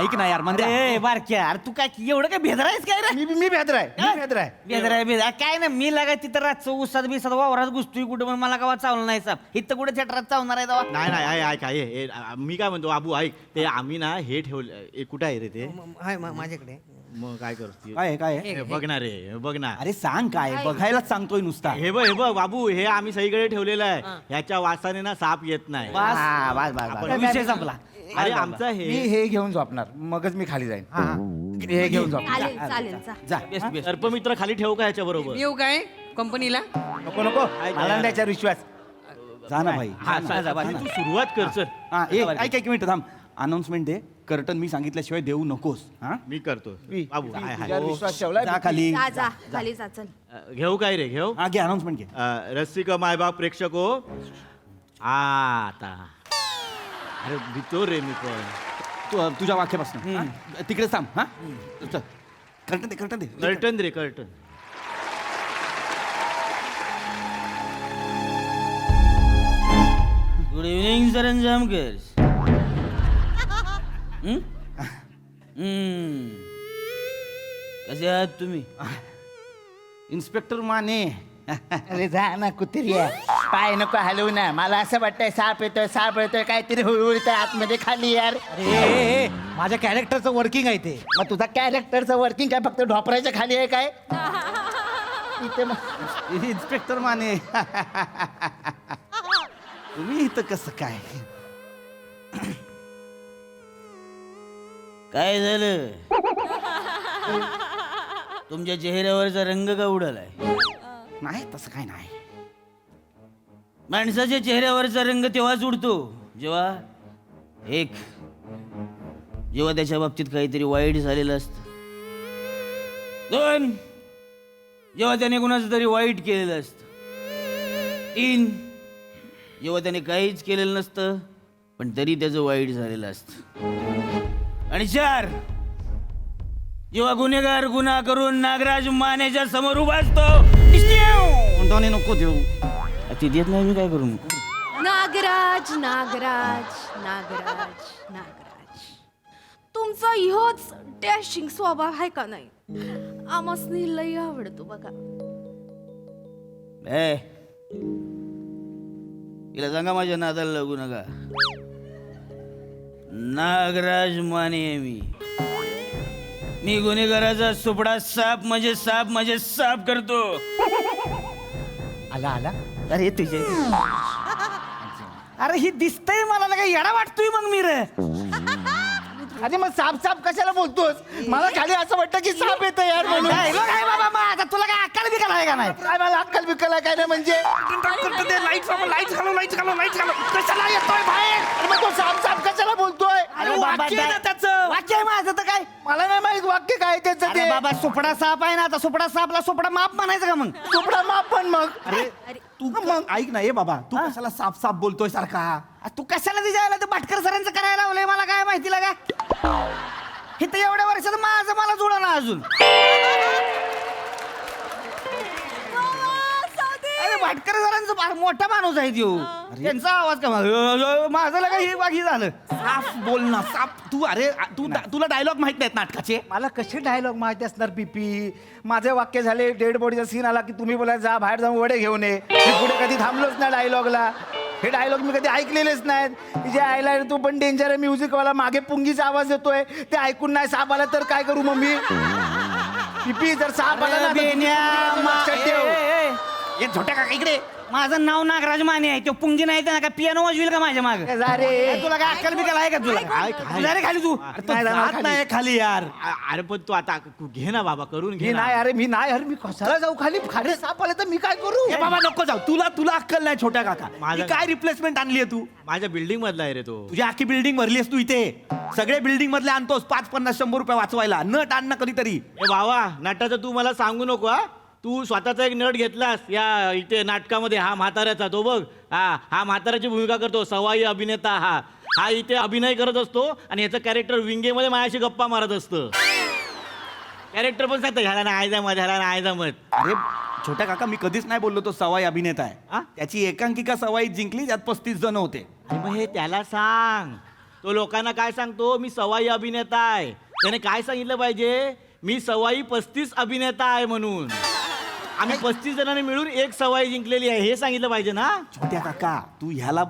ऐक ना यार मंदार ए बारक्या अरे तू काय एवढं काय भेदर आहेस काय रे मी भेदर आहे मी भेदर आहे भेदर आहे भेदर काय ना मी लागा तिथं रातचं उसात बिसात वावरात घुसतोय कुठं पण मला गावात चावलं नाही साप इथं कुठे थिएटरात चावणार आहे तेव्हा नाही नाही ऐक ऐक मी काय म्हणतो बाबू ऐक ते आम्ही ना हे ठेवलं कुठं आहे रे ते माझ्याकडे मग काय करतो काय बघणार रे बघ ना अरे सांग काय बघायलाच सांगतोय नुसता हे बघ बाबू हे आम्ही सगळीकडे ठेवलेलं आहे ह्याच्या वासाने ना साप येत नाही विषय संपला अरे आमचं मी हे हे घेऊन झोपणार मगच मी खाली जाईन हे घेऊन झोपणार चालेल चालेल जा. जा बेस्ट बेस्ट सर्पमित्र खाली ठेवू का ह्याच्या बरोबर येऊ काय कंपनीला नको नको मला नाही त्याच्यावर विश्वास जा ना भाई तू सुरुवात कर सर हा ऐक एक मिनिट थांब अनाउन्समेंट दे कर्टन मी सांगितल्याशिवाय देऊ नकोस हा मी करतो बाबू हाय हाय त्याच्यावर विश्वास ठेवलाय जा खाली जा जा खाली जा चल घेऊ काय रे घेऊ हा घे अनाउन्समेंट घे रसिक मायबाप प्रेक्षको आता अरे भितो रे मी पण तू तुझ्या वाक्यापासून तिकडे थांब हा चल कर्टन दे कर्टन दे कर्टन रे कर्टन गुड इव्हनिंग सरंजामकर कसे आहात तुम्ही इन्स्पेक्टर माने अरे जा ना कुत्रिया पाय नको हलवू ना मला असं वाटतंय साप येतोय काहीतरी हुळहुळतंय आतमध्ये खाली यार अरे माझ्या कॅरेक्टरचं वर्किंग आहे ते मग तुझा कॅरेक्टरचं वर्किंग काय फक्त ढोपरायच्या खाली आहे काय इथे मग इन्स्पेक्टर माने तुम्ही इथं कसं काय काय झालं तुमच्या चेहऱ्यावरचा रंग का उडालाय नाही तसं काय नाही माणसाच्या चेहऱ्यावरचा रंग तेव्हाच उडतो जेव्हा त्याच्या बाबतीत काहीतरी वाईट झालेलं असतं 2 जेव्हा त्याने कुणाचं तरी वाईट केलेलं असतं 3 जेव्हा त्याने काहीच केलेलं नसतं पण तरी त्याचं वाईट झालेलं असतं आणि 4 जेव्हा गुन्हेगार गुन्हा करून नागराज मानेच्या समोर उभा असतो नको देऊ ती देत नाही मी काय करू नागराज नागराज नागराज नागराज तुमचा ह्योच डॅशिंग स्वभाव आहे का नाही आमसनी लय आवडतो बघा तिला सांगा माझ्या नादाला लागू नका नागराज माने मी गुन्हेगाराचा सुपडा साप म्हणजे साप करतो आला अरे तुझे अरे ही दिसतंय मला काय येडा वाटतोय मग मी रे अरे मग साप कशाला बोलतोस मला खाली असं वाटतं की साप येतं यार म्हणून काय बाबा मग आता तुला काय अक्कल बिकल आहे का नाही काय मला अक्कल बिक्कल आहे काय नाही म्हणजे लाईट घालो कशाला येतोय बाहेर अरे मग तो साप कशाला बोलतोय अरे वाक्य आहे ना त्याचं वाक्य आहे माझं तर काय मला नाही माहित वाक्य काय त्याचं अरे ते बाबा सुपडा साप आहे ना आता सुपडा सापला सुपडा माप म्हणायचं का मग तुपडा माप पण मग अरे तू मग ऐक ना बाबा तू कशाला साप बोलतोय सारखा तू कशाला तिच्या ते भाटकर सरांचं करायला लावलंय मला काय माहिती लागा हे तर एवढ्या वर्षात माझं मला जुळा ना अजून अरे भाटकर सरांचं फार मोठा माणूस आहे तो त्यांचा आवाज का माझं लगा हे बाकी झालं साफ बोल ना साप तू अरे तुला डायलॉग माहित नाहीत नाटकाचे मला कसे डायलॉग माहिती असणार पीपी माझे वाक्य झाले डेड बॉडीचा सीन आला की तुम्ही बोला जा बाहेर जाऊन वडे घेऊन ये मी पुढे कधी थांबलोच ना डायलॉगला हे डायलॉग मी कधी ऐकलेलेच नाहीत जे आयला तू पण डेंजर आहे म्युझिकवाला मागे पुंगीचा आवाज येतोय ते ऐकून नाही साप आला तर काय करू मग मी पीपी जर साप आला ना तर लक्षात ठेव. एक छोट्या काका इकडे. माझं नाव नागराज माने आहे. तो पुंगी नाही तर का पियानो वाजवेल का माझ्या माग? तुला काय अक्कल बिकल आहे का तुला? तुला रे खाली तू. नाही खाली यार. अरे पण तू आता घे ना बाबा, करून घे. नाही अरे मी नाही, अरे मी कशाला जाऊ खाली? खाली साप आले तर मी काय करू? बाबा नको जाऊ. तुला अक्कल नाही छोट्या काका. ही काय रिप्लेसमेंट आणली आहे तू? माझ्या बिल्डिंग मधला आहे रे तो. तुझी आखी बिल्डिंग भरलीस तू इथे. सगळे बिल्डिंग मधले आणतोस 5-50-100 रुपये वाचवायला. नट आण ना कधीतरी. ए बाबा, नटाचं तू मला सांगू नको हा. तू स्वतःचा एक नट घेतलास या इथे नाटकामध्ये. हा म्हाताऱ्याचा तो बघ. हा म्हाताऱ्याची भूमिका करतो, सवाई अभिनेता. हा इथे अभिनय करत असतो आणि याचं कॅरेक्टर विंगेमध्ये माझ्याशी गप्पा मारत असतं. कॅरेक्टर पण सांगतं ह्याला नाही जमत, ह्याला नाही जमत. अरे छोट्या काका, मी कधीच नाही बोललो तो सवाई अभिनेता आहे. त्याची एकांकिका सवाई जिंकली, त्यात 35 जण होते. आणि मग हे त्याला सांग. तो लोकांना काय सांगतो, मी सवाई अभिनेता आहे. त्याने काय सांगितलं पाहिजे, मी सवाई 35 अभिनेता आहे म्हणून. आम्ही 35 जणांनी मिळून एक सवाई जिंकलेली आहे हे सांगितलं पाहिजे ना. छोट्या काका, तू ह्याला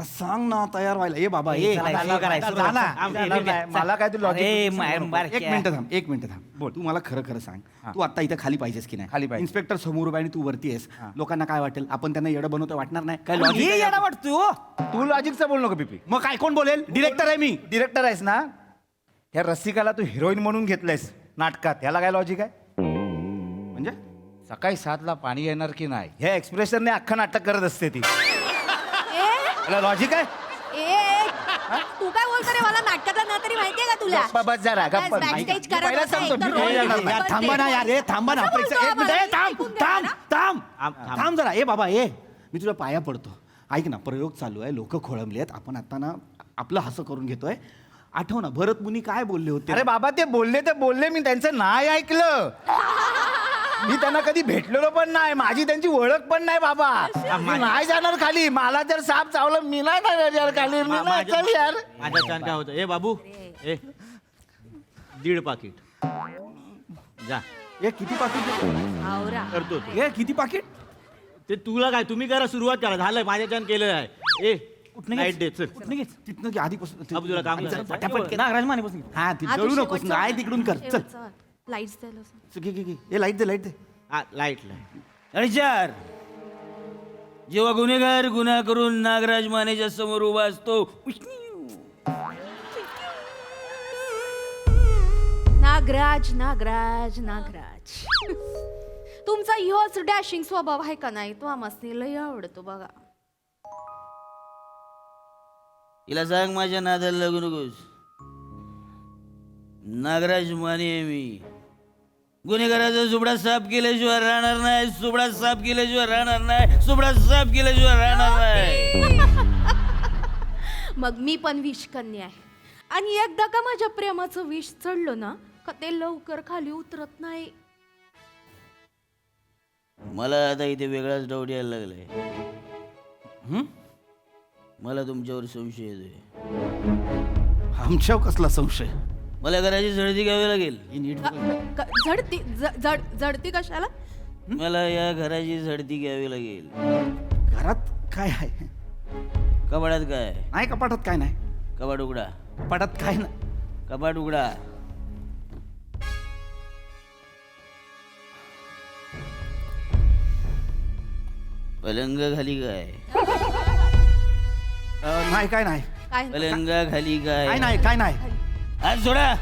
सांग ना तयार व्हायला. ए बाबा ए मला काय तू लॉजिक? एक मिनिट थांब. बोल, तू मला खरं सांग. तू आता इथे खाली पाहिजेस की नाही? खाली पाहिजे. इन्स्पेक्टर समोर उभा आणि तू वरती आहेस. लोकांना काय वाटेल? आपण त्यांना येडं बनवतो वाटणार नाही काय? हे येडा लॉजिक वाटतो. तू लॉजिकचं बोल नको पिपी. मग काय कोण बोलेल? डिरेक्टर आहे मी. डिरेक्टर आहेस ना? ह्या रसिकाला तू हिरोईन म्हणून घेतलंयस नाटकात, ह्याला काय लॉजिक आहे? म्हणजे सकाळी 7ला पाणी येणार की नाही ह्या एक्सप्रेशनने अख्खं नाटक करत असते ती. लॉजिक आहे? तू काय बोलतो रे? मला नाटकातला ना तरी माहितीये का तुला? गप्पा बस जरा, गप्पा. Backstage करत पहिला होता, सांगतो, एकदा मी role नाही जाणार. play यार करते. थांबा ना यार. ए थांबा ना. कसं एक बोलतो मिनिट. आम्हाला? ए, थांब ऐकून घ्या ना. थांब जरा. ए बाबा ए, मी तुझ्या पाया पडतो. ऐक ना, प्रयोग चालू आहे, लोक खोळंबलेत. आपण आता ना आपलं हसं करून घेतोय. आठव ना, भरत मुनी काय बोलले होते? अरे बाबा ते बोलले, मी त्यांचं नाही ऐकलं. मी त्यांना कधी भेटलेलो पण नाही, माझी त्यांची ओळख पण नाही बाबा. मी नाही जाणार खाली. मला जर साप चावलं मी नाही जाणार यार खाली. मी नाही. चल यार. माझ्या छान काय होतं. ए बाबू, 1.5 पाकिट जा. ए किती पाकिट आवरा. करतो तो. ए किती पाकिट? ते तुला काय, तुम्ही करा सुरुवात करा. झालंय माझ्या छान केलेलं आहे. ए कुठनं नाईट डे चल. तिथनं की आधीपासून बाबू, तुला काम करायचं. पटापट नागराज मानेपासून. हा ती जळू नकोस ना. आहे तिकडून कर. चल लाईट्स द्यायला सांग. घे. ए लाईट दे. लाईट. आणि 4 जेव्हा गुन्हेगार गुन्हा करून नागराज मानेच्या समोर उभा असतो, नागराज नागराज नागराज. तुमचा ह्योच डॅशिंग स्वभाव आहे का नाही? तो आम्हाला लय आवडतो बघा. तिला सांग माझ्या नादाला लागू नकोस. नागराज माने आहे मी. गुन्हेगाराचा सुबडा साफ केल्याशिवाय राहणार नाही. सुबडा साफ केल्याशिवाय राहणार नाही. सुबडा साफ केल्याशिवाय राहणार नाही. मग मी पण विष कन्या आहे. आणि एकदा का माझ्या प्रेमाचं विष चढलं ना का ते लवकर खाली उतरत नाही. मला आता इथे वेगळाच डाऊट यायला लागलाय. मला तुमच्यावर संशय येतोय. आमच्यावर कसला संशय? मला घराची झडती घ्यावी लागेल. जडती कशाला? मला या घराची झडती घ्यावी लागेल. घरात काय आहे? कपाटात काय नाही? कपाटात काय नाही. कपाट उघडा. कपाटात काय नाही. कपाट उघडा. पलंग खाली काय? नाही काय नाही. पलंगा खाली काय? काय नाही. हात सोडा.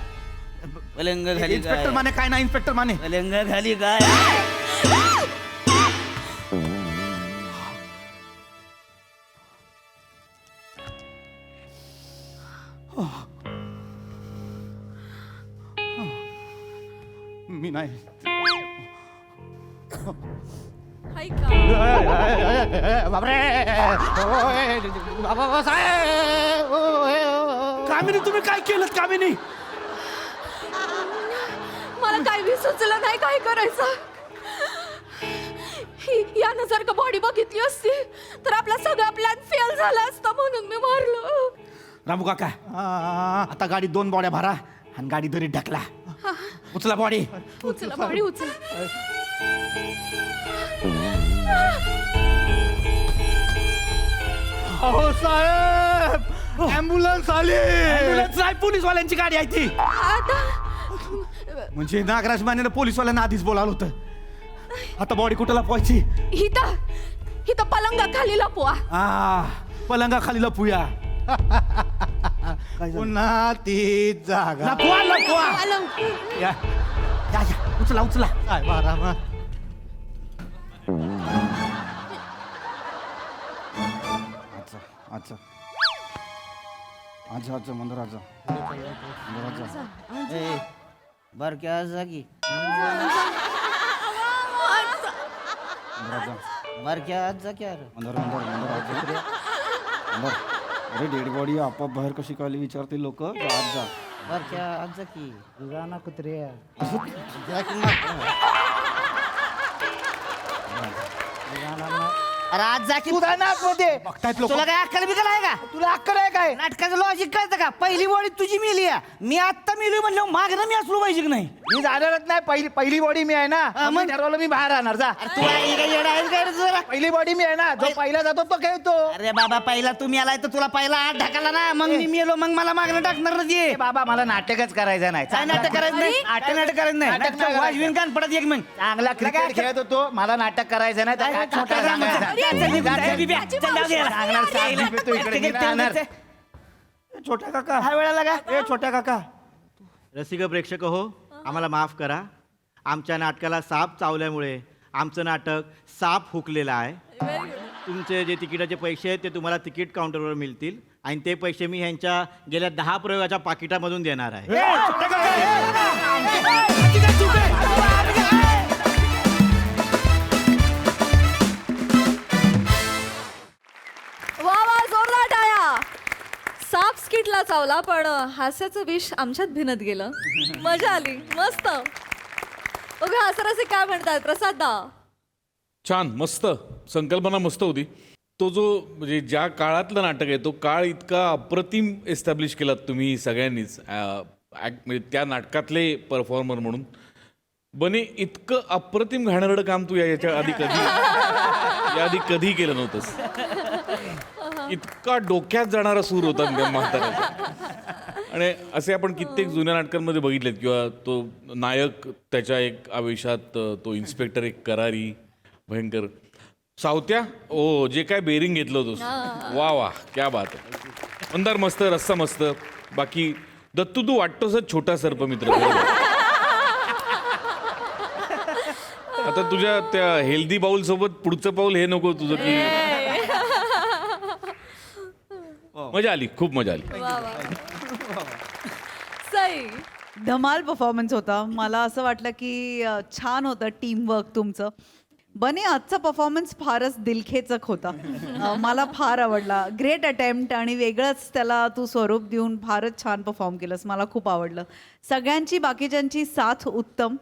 पलंग खाली काय? इन्स्पेक्टर माने काय नाही. इन्स्पेक्टर माने पलंगा खाली काय? मी नाही. कामिनी तुम्ही काय केलं? कामिनी मला काय बी सुचलं नाही काय करायचं. यानं जर का बॉडी बघितली असती तर आपला सगळा प्लॅन फेल झाला असता म्हणून मी मारलो. रामू काका, आता गाडी 2 बॉड्या भरा आणि गाडी दरीत ढकला. उचला बॉडी. उचला बॉडी उचला. अहो साहेब, ॲम्ब्युलन्स आली. ॲम्ब्युलन्स नाही, पोलीसवाल्यांची गाडी आहे ती. आता म्हणजे नागराज मानेनं पोलीसवाल्यांना आधीच बोलावलं होतं. आता बॉडी कुठं लपवायची? हिथं पलंगाखाली लपवा. पलंगाखाली लपूया. पुन्हा ती जागा. लपवा लपवा. या या या. उचला उचला. काय बारा अच्छा अच्छा अच्छा मंदिर अच्छा बर क्या जागी बर क्या आज जा क्या अरे डेड बॉडी आपोआप बाहेर कशी काढली विचारते लोक. आज जा. बर क्या आज जा की जाना कुत्रे. अरे आज जा की बघतायत लोक. तुला काय अक्कल बिकल आहे का? तुला अक्कल आहे काय? नाटकाचं लॉजिक कळतं का? पहिली बॉडी तुझी मिली आहे. मी आत्ता मिली म्हणलं मागणं मी असलो पाहिजे की नाही? मी जाणारच नाही. पहिली बॉडी मी आहे ना. मग ठरवलं मी बाहेर राहणार. जा. तू आहे का येडा आहेस काय रे जरा? पहिली बॉडी मी आहे ना. जो पहिला जातो तो खेळतो. अरे बाबा पहिला तुम्ही आलाय तर तुला पहिला आत ढकलला ना. मग मी मेलो मग मला मागणं टाकणार ना ते. बाबा मला नाटकच करायचं नाही. काय नाटक करायचं नाही? नाटक करायचं नाही. नाटक नाही वाजवीन कान पडत एक मग चांगला क्रिकेट खेळत होतो. मला नाटक करायचं नाही. तर काय छोटा छोट्या काका हा वेळा लागा. ए छोट्या काका. रसिक प्रेक्षक हो, आम्हाला माफ करा. आमच्या नाटकाला साप चावल्यामुळे आमचं नाटक साप हुकलेलं आहे. तुमचे जे तिकिटाचे पैसे आहेत ते तुम्हाला तिकीट काउंटरवर मिळतील आणि ते पैसे मी ह्यांच्या गेल्या 10 प्रयोगाच्या पाकिटामधून देणार आहे. वा वा, जोरदार टाळ्या. साप स्किटला चावला पण हास्याचं विष आमच्यात भिनत गेलं. मजा आली, मस्त. बघा हसरसे काय म्हणतात प्रसादा. छान, मस्त संकल्पना मस्त होती. तो जो म्हणजे ज्या काळातलं नाटक आहे तो काळ इतका अप्रतिम एस्टॅब्लिश केलात तुम्ही सगळ्यांनीच. म्हणजे त्या नाटकातले परफॉर्मर म्हणून. बने इतकं अप्रतिम घाणेरडं काम तू याच्या आधी कधी केलं नव्हतंस. इतका डोक्यात जाणारा सूर होता त्या म्हाताऱ्याचा. आणि असे आपण कित्येक जुन्या नाटकांमध्ये बघितलेत किंवा तो नायक त्याच्या एक आवेशात, तो इन्स्पेक्टर एक करारी भयंकर. सावत्या ओ जे काय बेरिंग घेतलं होतंस. वा वा क्या बात आहे. मंदार मस्त, रस्सा मस्त. बाकी दत्तू तू वाटतोस छोटा सर्पमित्र. आता तुझ्या त्या हेल्दी बाउल सोबत पुढचं पाऊल हे नको तुझं की. मजा आली, खूप मजा आली. सई. धमाल परफॉर्मन्स होता. मला असं वाटलं की छान होतं टीमवर्क तुमचं. बने आजचा परफॉर्मन्स फारच दिलखेचक होता. मला फार आवडला. ग्रेट अटेम्प्ट आणि वेगळंच त्याला तू स्वरूप देऊन फारच छान परफॉर्म केलंस. मला खूप आवडलं. सगळ्यांची बाकीच्यांची साथ उत्तम.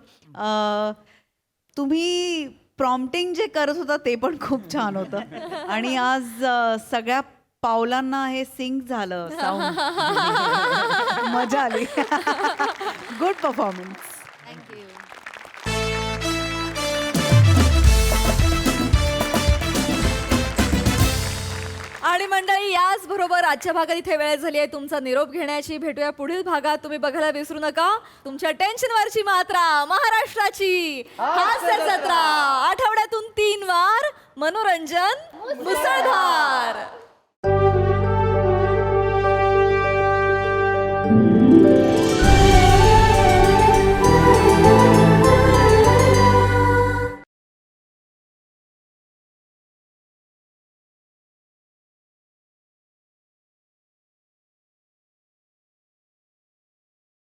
तुम्ही प्रॉम्प्टिंग जे करत होता ते पण खूप छान होतं. आणि आज सगळ्या पावलांना हे सिंक झालं साऊंड. मजा आली. Good performance. थँक्यू. आणि मंडळी याच बरोबर आजच्या भागात इथे वेळ झाली आहे तुमचा निरोप घेण्याची. भेटूया पुढील भागात. तुम्ही बघायला विसरू नका तुमच्या टेन्शनवरची मात्रा महाराष्ट्राची हास्य जत्रा. आठवड्यातून 3 वार मनोरंजन मुसळधार.